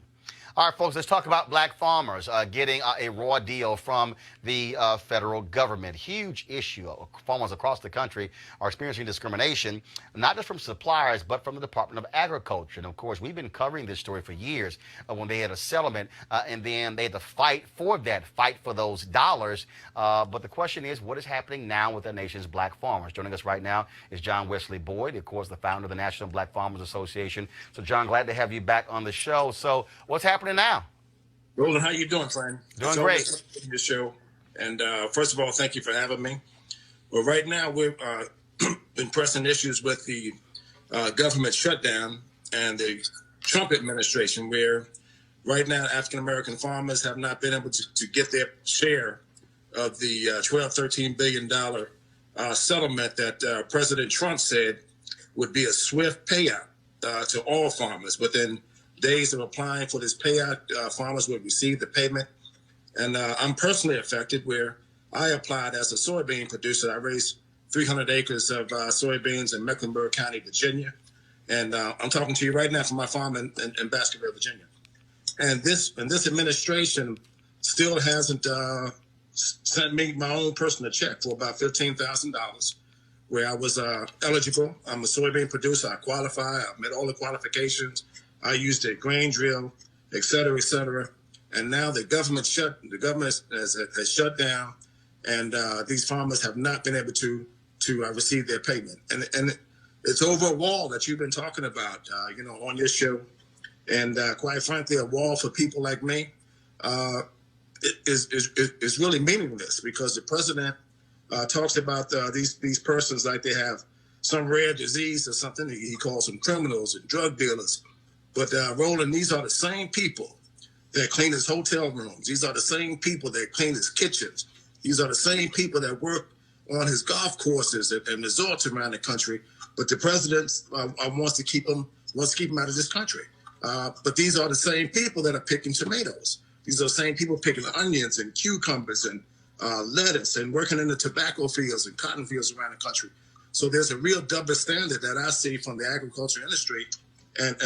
All right, folks, let's talk about black farmers getting a raw deal from the federal government. Huge issue. Farmers across the country are experiencing discrimination, not just from suppliers, but from the Department of Agriculture. And, of course, we've been covering this story for years when they had a settlement, and then they had to fight for those dollars. But the question is, what is happening now with the nation's black farmers? Joining us right now is John Wesley Boyd, of course, the founder of the National Black Farmers Association. So, John, glad to have you back on the show. So, what's happening now? Roland, how you doing, friend? Doing great. Your show, and first of all, thank you for having me. Well, right now we've been pressing issues with the government shutdown and the Trump administration, where right now African American farmers have not been able to get their share of the $12-13 billion settlement that President Trump said would be a swift payout to all farmers within days of applying for this payout. Farmers would receive the payment. And I'm personally affected where I applied as a soybean producer. I raised 300 acres of soybeans in Mecklenburg County, Virginia. And I'm talking to you right now from my farm in Baskerville, Virginia. And this administration still hasn't sent me my own personal check for about $15,000, where I was eligible. I'm a soybean producer. I qualify. I met all the qualifications. I used a grain drill, et cetera, et cetera. And now the government has shut down, and these farmers have not been able to receive their payment. And it's over a wall that you've been talking about, on your show. And quite frankly, a wall for people like me is really meaningless, because the president talks about these persons like they have some rare disease or something. He calls them criminals and drug dealers. But Roland, these are the same people that clean his hotel rooms. These are the same people that clean his kitchens. These are the same people that work on his golf courses and resorts around the country. But the president wants to keep them out of this country. But these are the same people that are picking tomatoes. These are the same people picking onions and cucumbers and lettuce and working in the tobacco fields and cotton fields around the country. So there's a real double standard that I see from the agriculture industry and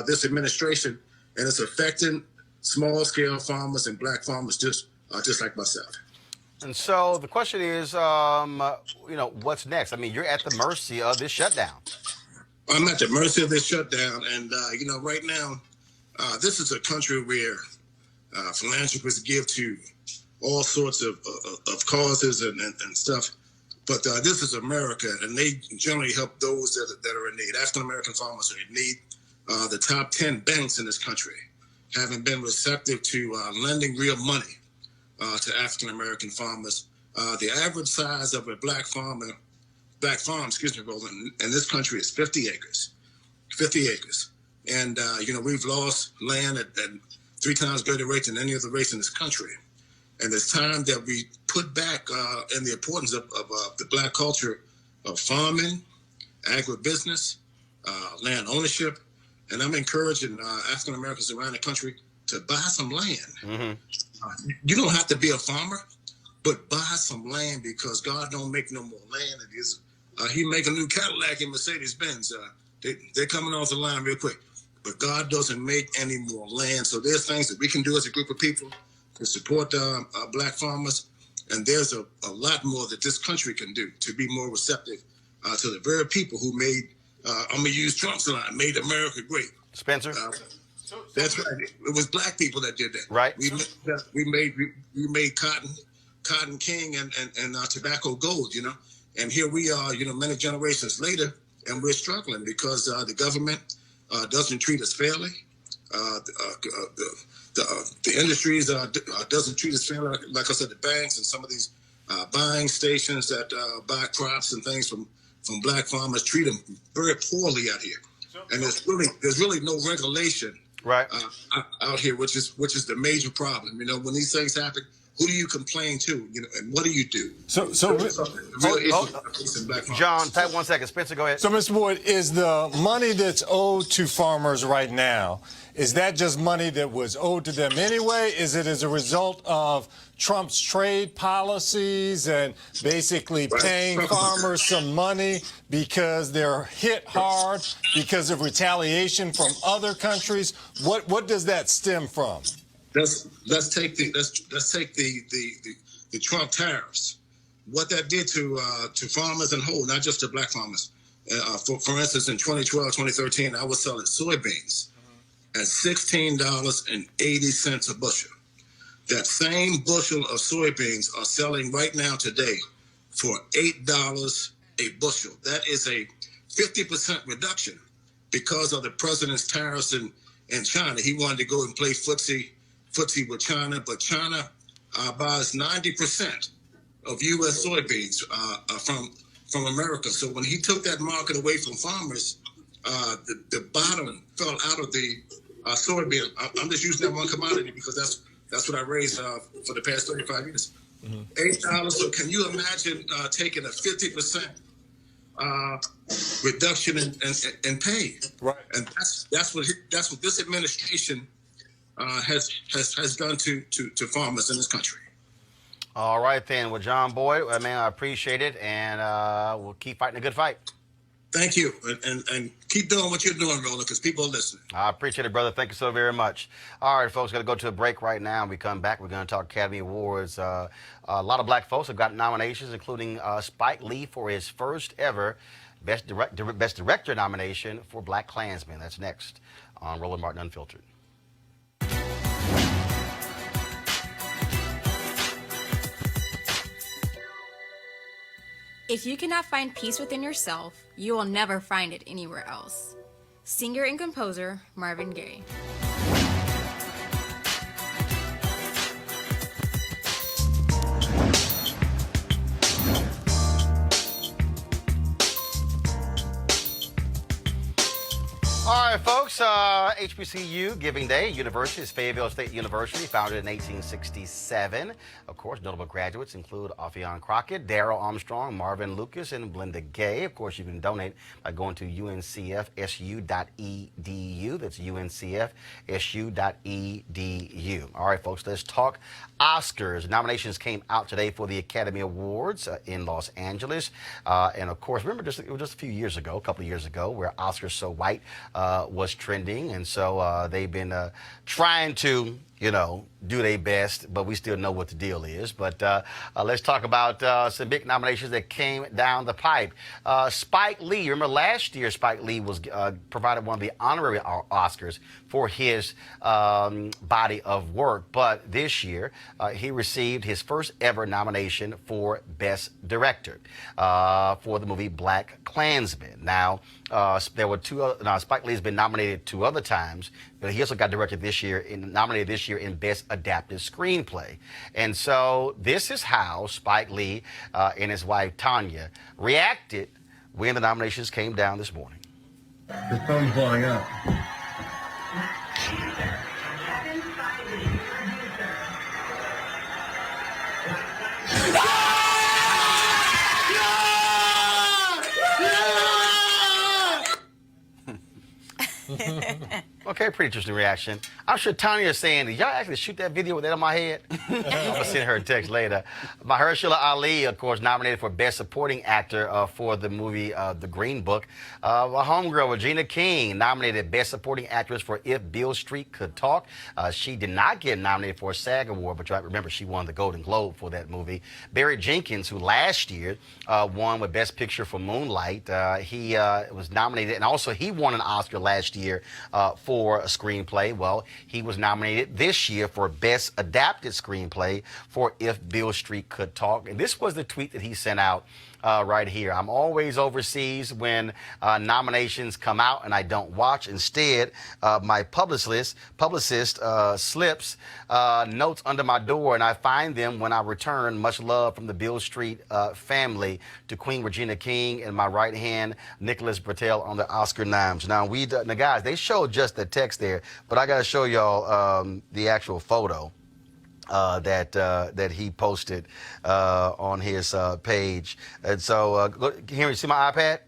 this administration, and it's affecting small-scale farmers and black farmers just like myself. And so the question is, what's next? I mean, you're at the mercy of this shutdown. I'm at the mercy of this shutdown, and right now, this is a country where Philanthropists give to all sorts of causes and stuff. But this is America, and they generally help those that are in need. African-American farmers are in need. The top 10 banks in this country haven't been receptive to lending real money to African-American farmers. The average size of a black farm, Roland, in this country is 50 acres. 50 acres. And, we've lost land at 3 times greater rate than any other race in this country. And it's time that we put back in the importance of the black culture of farming, agribusiness, land ownership. And I'm encouraging African Americans around the country to buy some land. Mm-hmm. You don't have to be a farmer, but buy some land, because God don't make no more land. It is He make a new Cadillac and Mercedes-Benz. They're coming off the line real quick. But God doesn't make any more land. So there's things that we can do as a group of people to support black farmers. And there's a lot more that this country can do to be more receptive to the very people who made, I'm going to use Trump's line, made America great. Spencer? That's right. It was black people that did that. Right. We made cotton king and tobacco gold, And here we are, many generations later, and we're struggling because the government doesn't treat us fairly. The industries doesn't treat us fairly. Like I said, the banks and some of these buying stations that buy crops and things from black farmers treat them very poorly out here. And there's really no regulation out here, which is the major problem. When these things happen, who do you complain to? And what do you do? John, type 1 second. Spencer, go ahead. So, Mr. Boyd, is the money that's owed to farmers right now, is that just money that was owed to them anyway? Is it as a result of Trump's trade policies and basically paying farmers some money because they're hit hard because of retaliation from other countries? What does that stem from? Let's take the Trump tariffs. What that did to farmers in whole, not just to black farmers. For instance, in 2012, 2013, I was selling soybeans at $16.80 a bushel. That same bushel of soybeans are selling right now today for $8 a bushel. That is a 50% reduction because of the president's tariffs in China. He wanted to go and play footsie with China, but China buys 90% of U.S. soybeans from America. So when he took that market away from farmers, the bottom fell out of the soybean. I'm just using that one commodity because that's what I raised for the past 35 years. Mm-hmm. $8. So can you imagine taking a 50% reduction in pay? Right. And that's what this administration has done to farmers in this country. All right, then. Well, John Boyd, man, I appreciate it, and we'll keep fighting a good fight. Thank you, and keep doing what you're doing, Roland, because people are listening. I appreciate it, brother. Thank you so very much. All right, folks, got to go to a break right now. When we come back, we're going to talk Academy Awards. A lot of black folks have got nominations, including Spike Lee for his first ever Best Director nomination for Black Klansman. That's next on Roland Martin Unfiltered. If you cannot find peace within yourself, you will never find it anywhere else. Singer and composer Marvin Gaye. All right, folks, HBCU Giving Day University is Fayetteville State University, founded in 1867. Of course, notable graduates include Ophion Crockett, Darrell Armstrong, Marvin Lucas, and Belinda Gay. Of course, you can donate by going to uncfsu.edu. That's uncfsu.edu. All right, folks, let's talk Oscars. Nominations came out today for the Academy Awards in Los Angeles. And, of course, remember, it was just a few years ago, a couple of years ago, where Oscars So White was trending, and so they've been trying to do their best, but we still know what the deal is. But let's talk about some big nominations that came down the pipe. Spike Lee, remember last year Spike Lee was provided one of the honorary Oscars for his body of work, but this year he received his first ever nomination for Best Director for the movie Black Klansman. Now, there were Spike Lee has been nominated 2 other times, but he also got nominated this year in Best Adapted Screenplay. And so this is how Spike Lee and his wife Tanya reacted when the nominations came down this morning. The phone's blowing up. Okay, pretty interesting reaction. I'm sure Tanya is saying, did y'all actually shoot that video with that on my head? I'm going to send her a text later. Mahershala Ali, of course, nominated for Best Supporting Actor for the movie The Green Book. My homegirl, Regina King, nominated Best Supporting Actress for If Beale Street Could Talk. She did not get nominated for a SAG Award, but you remember she won the Golden Globe for that movie. Barry Jenkins, who last year won with Best Picture for Moonlight, he was nominated, and also he won an Oscar last year for a screenplay. Well, he was nominated this year for Best Adapted Screenplay for If Beale Street Could Talk. And this was the tweet that he sent out right here. I'm always overseas when nominations come out and I don't watch. Instead, my publicist slips notes under my door and I find them when I return. Much love from the Beale Street family, to Queen Regina King and my right hand, Nicholas Bertel, on the Oscar noms. Now, guys, they showed just the text there, but I got to show y'all the actual photo that he posted on his page. And so, here, you see my iPad?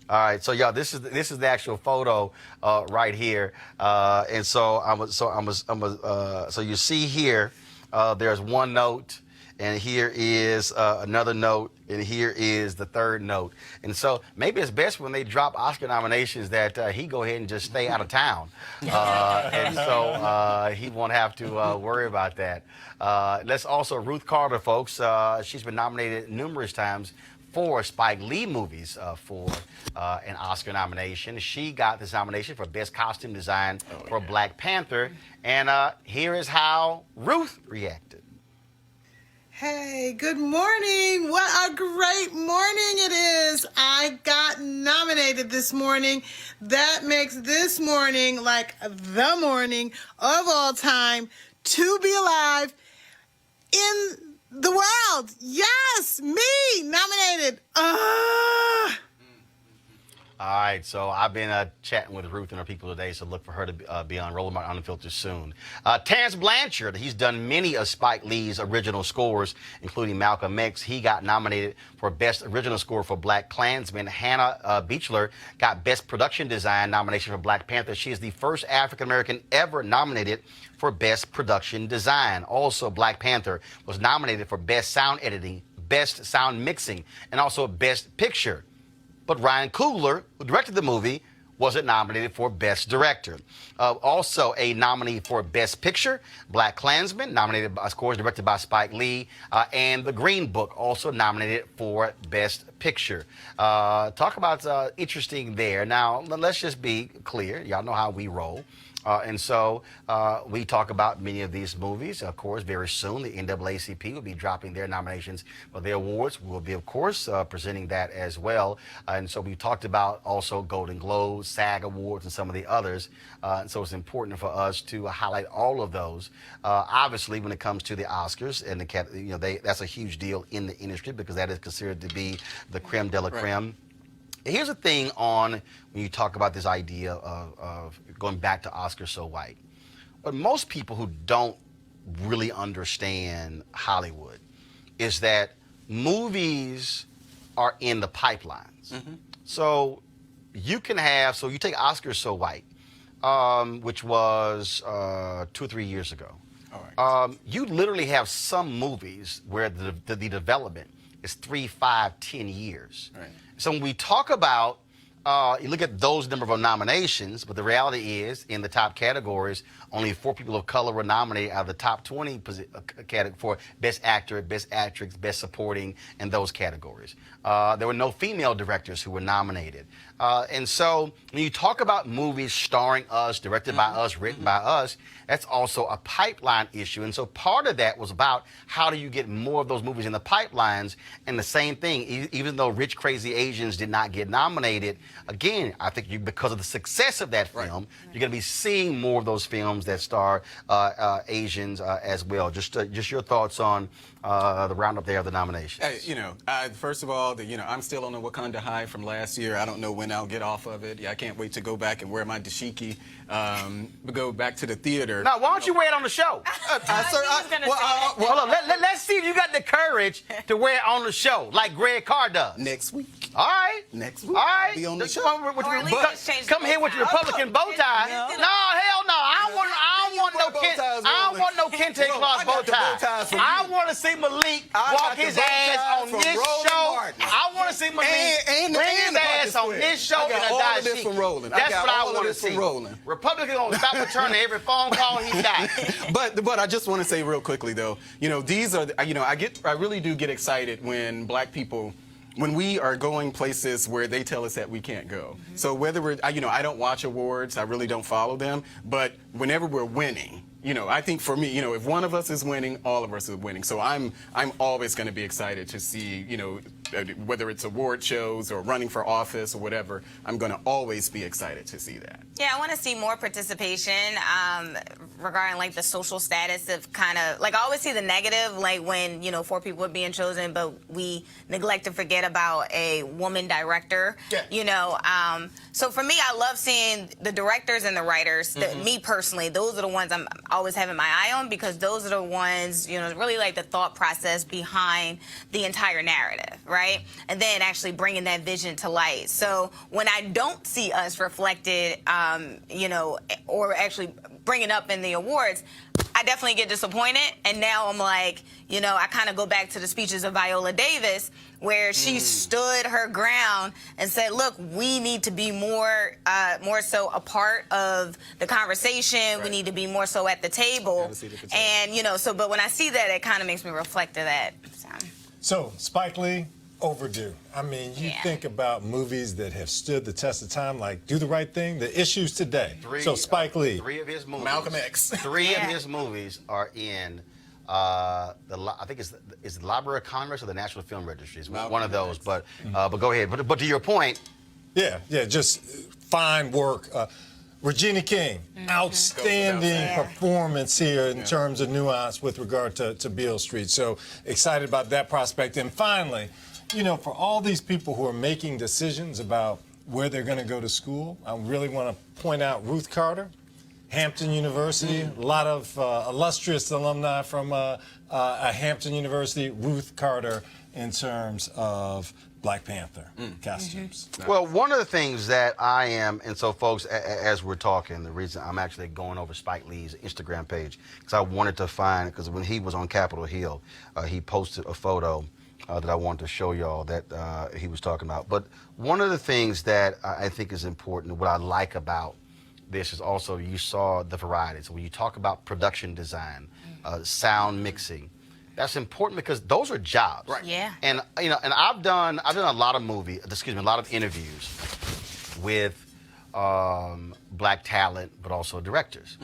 All right, so y'all, this is the actual photo right here. And so so you see here, there's one note, and here is another note, and here is the third note. And so maybe it's best when they drop Oscar nominations that he go ahead and just stay out of town. And so he won't have to worry about that. Let's also, Ruth Carter, folks, she's been nominated numerous times for Spike Lee movies for an Oscar nomination. She got this nomination for Best Costume Design for Black Panther. And here is how Ruth reacted. Hey, good morning. What a great morning it is. I got nominated this morning. That makes this morning like the morning of all time to be alive in the world. Yes, me nominated. All right, so I've been chatting with Ruth and her people today, so look for her to be on Rolling Martin Unfiltered soon. Terrence Blanchard, he's done many of Spike Lee's original scores, including Malcolm X. He got nominated for Best Original Score for Black Klansman. Hannah Beachler got Best Production Design nomination for Black Panther. She is the first African-American ever nominated for Best Production Design. Also, Black Panther was nominated for Best Sound Editing, Best Sound Mixing, and also Best Picture. But Ryan Coogler, who directed the movie, wasn't nominated for Best Director. Also a nominee for Best Picture, Black Klansman, nominated, of course, directed by Spike Lee, and The Green Book, also nominated for Best Picture. Talk about interesting there. Now, let's just be clear. Y'all know how we roll. And so we talk about many of these movies. Of course, very soon, the NAACP will be dropping their nominations for their awards. We'll be, of course, presenting that as well. And so we talked about also Golden Globes, SAG Awards, and some of the others. And so it's important for us to highlight all of those. Obviously, when it comes to the Oscars, and that's a huge deal in the industry because that is considered to be the creme de la creme. Right. Here's the thing on when you talk about this idea of going back to Oscar So White. But most people who don't really understand Hollywood is that movies are in the pipelines. Mm-hmm. So you can have, so you take Oscar So White, which was 2 or 3 years ago. All right. You literally have some movies where the development is 3, 5, 10 years. Right. So when we talk about you look at those number of nominations, but the reality is, in the top categories, only 4 people of color were nominated out of the top 20 for Best Actor, Best Actress, Best Supporting, and those categories. There were no female directors who were nominated. And so when you talk about movies starring us, directed by us, written by us, that's also a pipeline issue. And so part of that was about how do you get more of those movies in the pipelines. And the same thing, even though Rich Crazy Asians did not get nominated, again, I think because of the success of that film, you're going to be seeing more of those films that star Asians as well. Just your thoughts on the roundup there of the nominations. Hey, first of all, I'm still on the Wakanda high from last year. I don't know when I'll get off of it. I can't wait to go back and wear my dashiki, go back to the theater. Now, why don't you wear it on the show? Hold on, let's see if you got the courage to wear it on the show, like Greg Carr does. Next week. All right. Next week. All right. I'll be on the show. Come here with your Republican bow tie. No, hell no. I don't want no Kente cloth bow tie. I want to see Malik walk his ass on this show. I want to see Malik bring his ass on this show in a dashiki. That's what I want to see. Republicans gonna stop returning every phone call he got. But I just want to say real quickly though, these are I really do get excited when black people, when we are going places where they tell us that we can't go. So whether we're, I don't watch awards, I really don't follow them, but whenever we're winning, I think for me, if one of us is winning, all of us are winning. So I'm always going to be excited to see, whether it's award shows or running for office or whatever, I'm going to always be excited to see that. Yeah, I want to see more participation regarding like the social status of kind of like I always see the negative, like when 4 people are being chosen, but we neglect to forget about a woman director. Yeah. So for me, I love seeing the directors and the writers. Me personally, those are the ones I'm always having my eye on because those are the ones really like the thought process behind the entire narrative, right? And then actually bringing that vision to light. So when I don't see us reflected, or actually bring it up in the awards, I definitely get disappointed. And now I'm like, I kind of go back to the speeches of Viola Davis where she stood her ground and said, look, we need to be more so a part of the conversation. Right. We need to be more so at the table. And, but when I see that, it kind of makes me reflect to that. So Spike Lee, overdue. I mean, you think about movies that have stood the test of time, like Do the Right Thing, The Issues Today. Spike Lee. 3 of his movies. Malcolm X. 3 of his movies are in I think it's the Library of Congress or the National Film Registry. It's one of those. But go ahead. But to your point. Yeah, just fine work. Regina King, outstanding performance here in terms of nuance with regard to Beale Street. So excited about that prospect. And finally, for all these people who are making decisions about where they're going to go to school, I really want to point out Ruth Carter, Hampton University, a lot of illustrious alumni from Hampton University, Ruth Carter in terms of Black Panther costumes. Well, one of the things that I am, and so folks, as we're talking, the reason I'm actually going over Spike Lee's Instagram page, because I wanted to find, because when he was on Capitol Hill, he posted a photo that I wanted to show y'all that he was talking about. But one of the things that I think is important, what I like about this is also you saw the variety. So when you talk about production design, sound mixing, that's important because those are jobs. Right. Yeah. And and I've done a lot of a lot of interviews with black talent, but also directors.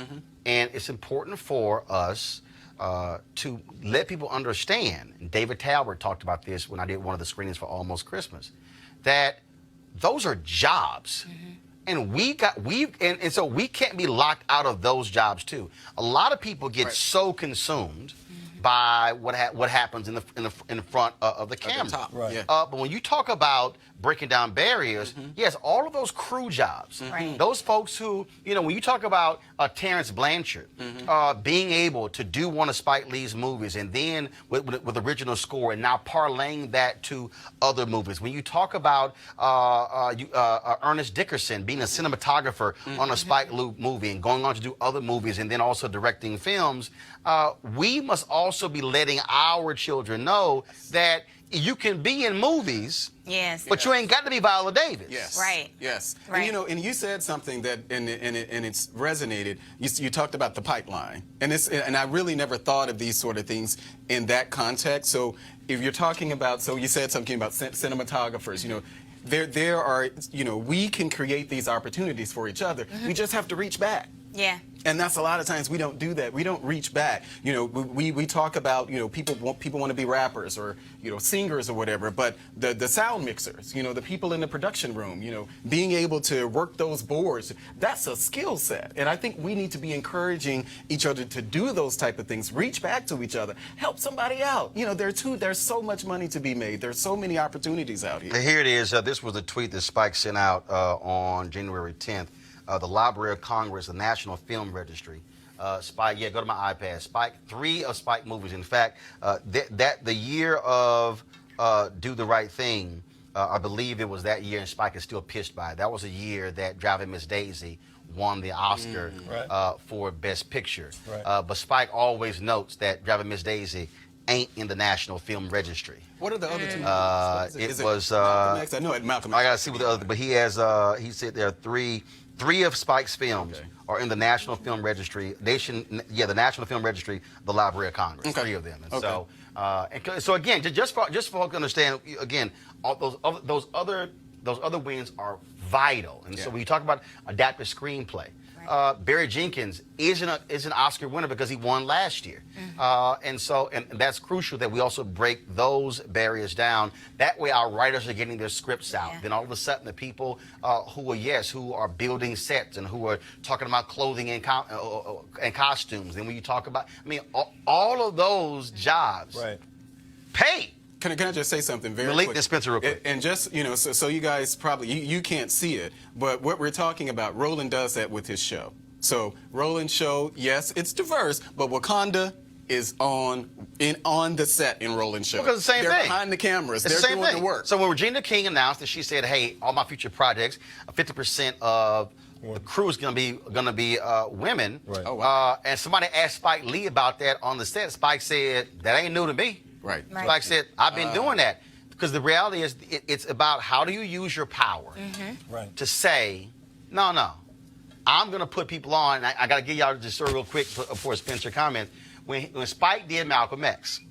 And it's important for us to let people understand. And David Talbert talked about this when I did one of the screenings for Almost Christmas, that those are jobs. And so we can't be locked out of those jobs too. A lot of people get so consumed by what happens in the front of the camera. But when you talk about breaking down barriers, yes, all of those crew jobs, those folks who, when you talk about Terrence Blanchard being able to do one of Spike Lee's movies and then with original score and now parlaying that to other movies. When you talk about Ernest Dickerson being a cinematographer on a Spike Lee movie and going on to do other movies and then also directing films, we must also be letting our children know that you can be in movies, Yes. but you ain't got to be Viola Davis. Yes. Right. Yes. Right. And, you know, and you said something that, and it's resonated. You talked about the pipeline, and I really never thought of these sort of things in that context. So if you're talking about, so you said something about cinematographers, you know. There are, you know, we can create these opportunities for each other. We just have to reach back. Yeah. And that's a lot of times we don't do that. We don't reach back. You know, we talk about, you know, people want to be rappers or, you know, singers or whatever, but the sound mixers, you know, the people in the production room, you know, being able to work those boards, that's a skill set. And I think we need to be encouraging each other to do those type of things, reach back to each other, help somebody out. You know, there's so much money to be made. There's so many opportunities out here. Here it is. This was a tweet that Spike sent out on January 10th. The Library of Congress, the National Film Registry. Spike, go to my iPad. Spike, 3 of Spike movies. In fact, the year of Do the Right Thing, I believe it was that year, and Spike is still pissed by it. That was a year that Driving Miss Daisy won the Oscar for Best Picture. Right. But Spike always notes that Driving Miss Daisy ain't in the National Film Registry. What are the other two movies? It was Malcolm X? I know it, Malcolm X. I gotta see what the other, but he he said there are three of Spike's films are in the National Film Registry. The National Film Registry, the Library of Congress. Okay. 3 of them. And so again, just for folks to understand, again, all those other wins are vital. And so when you talk about adapted screenplay, Barry Jenkins is an Oscar winner because he won last year. And that's crucial that we also break those barriers down. That way our writers are getting their scripts out. Then all of a sudden the people who are building sets and who are talking about clothing and costumes. Then when you talk about, all of those jobs pay. Can I just say something very Malik quick? Dispenser real quick. And just, you know, so you guys probably, you can't see it, but what we're talking about, Roland does that with his show. So Roland's show, yes, it's diverse, but Wakanda is on the set in Roland's show. Because the same They're thing. behind the cameras. It's They're the same doing thing. the work. So when Regina King announced that, she said, "Hey, all my future projects, 50% of the crew is going to be women." Right. Oh, wow. And somebody asked Spike Lee about that on the set. Spike said, "That ain't new to me." Right. Spike said, "I've been doing that." Because the reality is, it's about how do you use your power to say, no, I'm going to put people on. I got to give y'all just real quick before Spencer comment. When Spike did Malcolm X,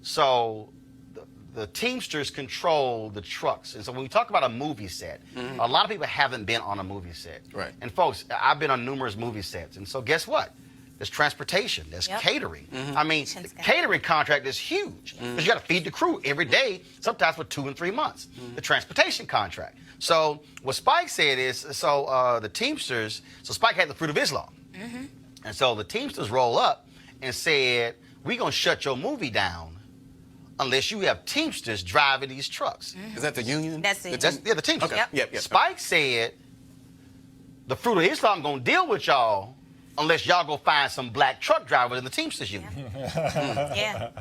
so the Teamsters control the trucks. And so when we talk about a movie set, a lot of people haven't been on a movie set. Right. And folks, I've been on numerous movie sets. And so guess what? There's transportation. There's catering. The catering contract is huge because you got to feed the crew every day, sometimes for 2 and 3 months. The transportation contract. So what Spike said is, the Teamsters, so Spike had the Fruit of Islam. And so the Teamsters roll up and said, "We're going to shut your movie down unless you have Teamsters driving these trucks." Is that the union? That's the The Teamsters. Okay. Yep. Spike said, "The Fruit of Islam going to deal with y'all unless y'all go find some black truck drivers in the Teamsters union."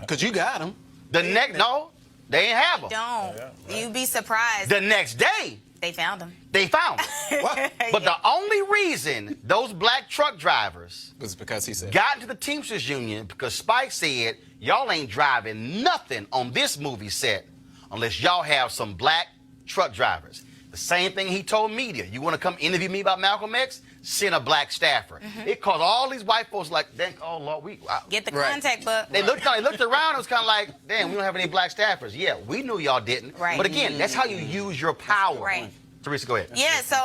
Because you got them. No, they ain't have them. Don't. You'd be surprised. The next day, They found him. they found them. But the only reason those black truck drivers Was because he said. got into the Teamsters union because Spike said, "Y'all ain't driving nothing on this movie set unless y'all have some black truck drivers." The same thing he told media. "You want to come interview me about Malcolm X? Send a black staffer." It caused all these white folks like, "Oh Lord, Get the contact book. They looked around. It was kind of like, "Damn, we don't have any black staffers." Yeah, we knew y'all didn't. Right. But again, that's how you use your power. Right. Teresa, go ahead. Yeah, so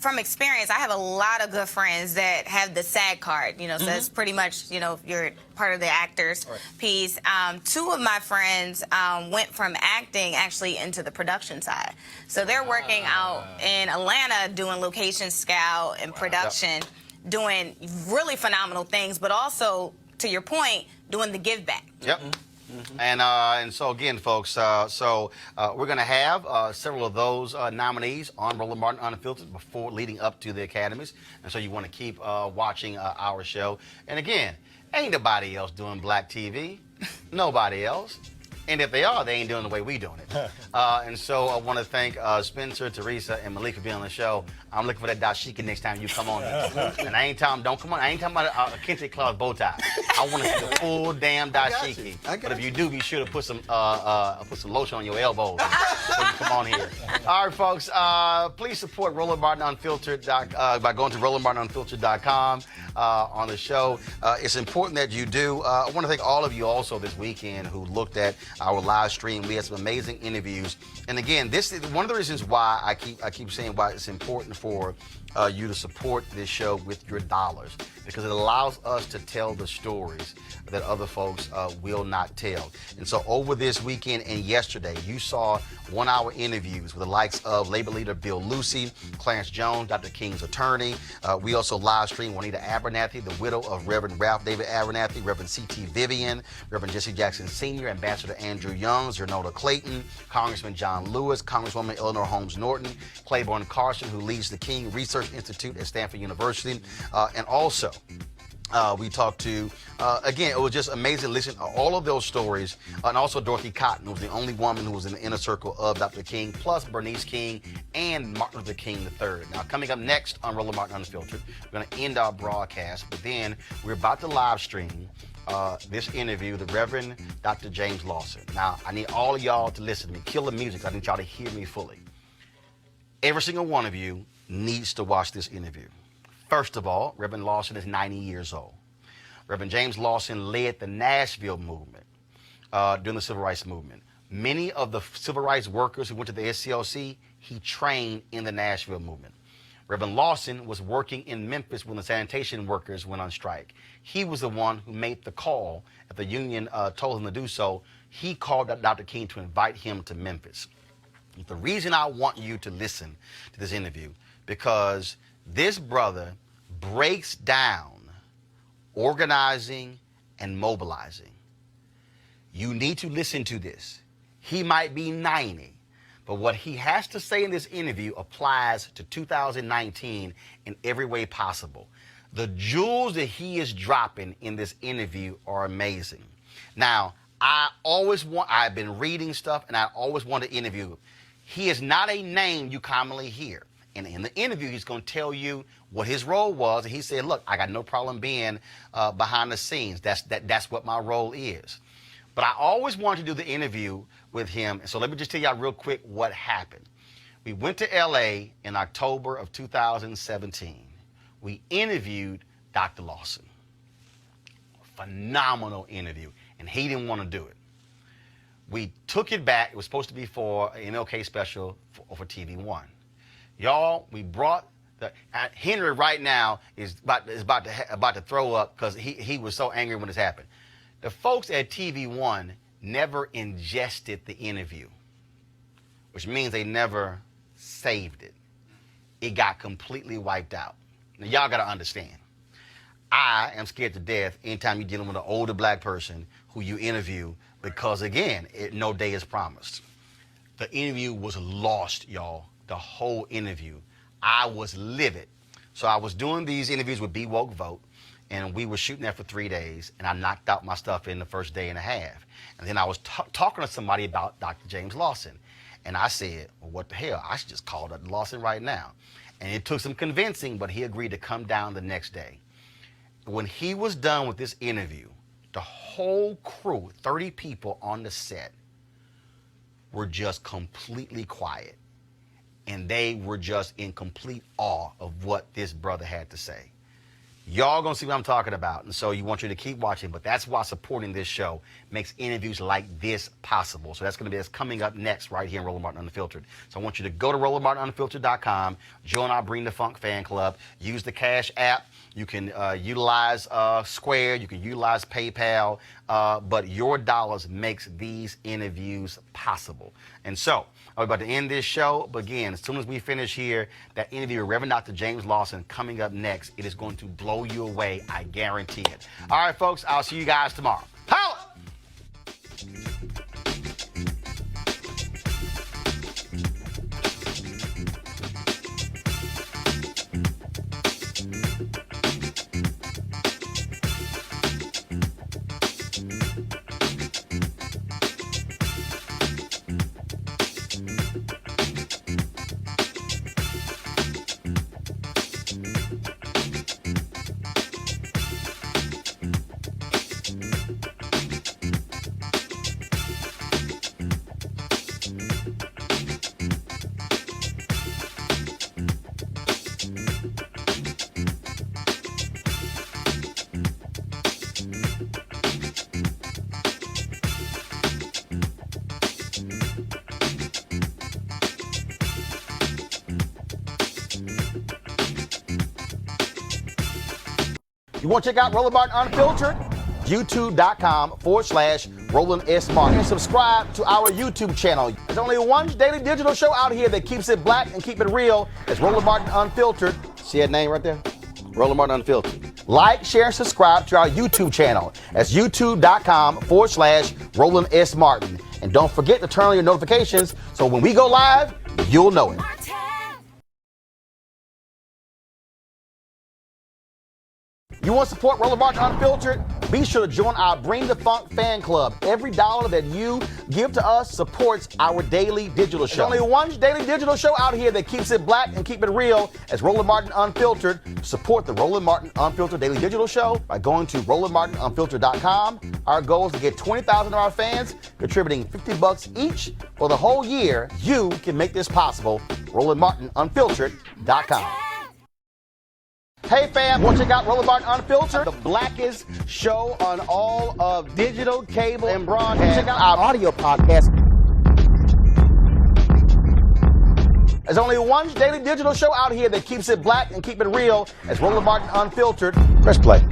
from experience, I have a lot of good friends that have the SAG card, you know, so that's pretty much, you know, you're part of the actors piece. 2 of my friends went from acting actually into the production side. So they're working out in Atlanta doing location scout and production, doing really phenomenal things, but also, to your point, doing the give back. Yep. And so again, folks, we're going to have several of those nominees on Roland Martin Unfiltered leading up to the Academies. And so you want to keep watching our show. And again, ain't nobody else doing black TV. Nobody else. And if they are, they ain't doing the way we doing it. And so I want to thank Spencer, Teresa, and Malik for being on the show. I'm looking for that dashiki next time you come on. And I ain't talking, don't come on. I ain't talking about a kente cloth bow tie. I want to see the full damn dashiki. But if you do, be sure to put some lotion on your elbows before you come on here. All right, folks. Please support Roland Martin Unfiltered by going to RolandMartinUnfiltered.com on the show. It's important that you do. I want to thank all of you also this weekend who looked at our live stream. We had some amazing interviews. And again, this is one of the reasons why I keep saying why it's important for you to support this show with your dollars, because it allows us to tell the stories that other folks will not tell. And so over this weekend and yesterday, you saw 1 hour interviews with the likes of Labor Leader Bill Lucy, Clarence Jones, Dr. King's attorney. We also live streamed Juanita Abernathy, the widow of Reverend Ralph David Abernathy, Reverend C.T. Vivian, Reverend Jesse Jackson Sr., Ambassador Andrew Young, Zernoda Clayton, Congressman John Lewis, Congresswoman Eleanor Holmes Norton, Claiborne Carson, who leads the King Research Institute at Stanford University, and also we talked to, again, it was just amazing to listen to all of those stories, and also Dorothy Cotton, who was the only woman who was in the inner circle of Dr. King, plus Bernice King and Martin Luther King III. Now, coming up next on Roland Martin Unfiltered, we're going to end our broadcast, but then we're about to live stream this interview, the Reverend Dr. James Lawson. Now, I need all of y'all to listen to me. Kill the music. I need y'all to hear me fully. Every single one of you needs to watch this interview. First of all, Reverend Lawson is 90 years old. Reverend James Lawson led the Nashville movement during the Civil Rights Movement. Many of the civil rights workers who went to the SCLC, he trained in the Nashville movement. Reverend Lawson was working in Memphis when the sanitation workers went on strike. He was the one who made the call. If the union told him to do so, he called Dr. King to invite him to Memphis. The reason I want you to listen to this interview, because this brother breaks down organizing and mobilizing. You need to listen to this. He might be 90, but what he has to say in this interview applies to 2019 in every way possible. The jewels that he is dropping in this interview are amazing. Now, I've been reading stuff and I always want to interview. He is not a name you commonly hear. And in the interview, he's going to tell you what his role was. And he said, look, I got no problem being behind the scenes. That's what my role is. But I always wanted to do the interview with him. So let me just tell y'all real quick what happened. We went to L.A. in October of 2017. We interviewed Dr. Lawson. Phenomenal interview. And he didn't want to do it. We took it back. It was supposed to be for an MLK special for TV One. Y'all, we brought Henry right now is about to throw up because he was so angry when this happened. The folks at TV One never ingested the interview, which means they never saved it. It got completely wiped out. Now, y'all got to understand. I am scared to death anytime you're dealing with an older black person who you interview because, again, no day is promised. The interview was lost, y'all. The whole interview. I was livid. So I was doing these interviews with Be Woke Vote, and we were shooting that for 3 days, and I knocked out my stuff in the first day and a half. And then I was talking to somebody about Dr. James Lawson, and I said, well, what the hell? I should just call Dr. Lawson right now. And it took some convincing, but he agreed to come down the next day. When he was done with this interview, the whole crew, 30 people on the set, were just completely quiet. And they were just in complete awe of what this brother had to say. Y'all gonna see what I'm talking about. And so you want you to keep watching, but that's why supporting this show makes interviews like this possible. So that's coming up next right here in Roland Martin Unfiltered. So I want you to go to RolandMartinUnfiltered.com, join our Bring the Funk fan club, use the Cash app. You can utilize Square, you can utilize PayPal, but your dollars makes these interviews possible. And so, we're about to end this show, but again, as soon as we finish here, that interview with Reverend Dr. James Lawson coming up next, it is going to blow you away, I guarantee it. All right, folks, I'll see you guys tomorrow. Power! You want to check out Roland Martin Unfiltered? YouTube.com/Roland S. Martin. And subscribe to our YouTube channel. There's only one daily digital show out here that keeps it black and keep it real. It's Roland Martin Unfiltered. See that name right there? Roland Martin Unfiltered. Like, share, and subscribe to our YouTube channel. That's YouTube.com/Roland S. Martin. And don't forget to turn on your notifications so when we go live, you'll know it. You want to support Roland Martin Unfiltered? Be sure to join our Bring the Funk fan club. Every dollar that you give to us supports our daily digital show. There's only one daily digital show out here that keeps it black and keep it real. It's Roland Martin Unfiltered. Support the Roland Martin Unfiltered daily digital show by going to RolandMartinUnfiltered.com. Our goal is to get 20,000 of our fans contributing $50 each for the whole year. You can make this possible. RolandMartinUnfiltered.com. Hey fam, want to check out Roland Martin Unfiltered? The blackest show on all of digital, cable, and broadcast. Check out our audio podcast. There's only one daily digital show out here that keeps it black and keep it real. It's Roland Martin Unfiltered. Press play.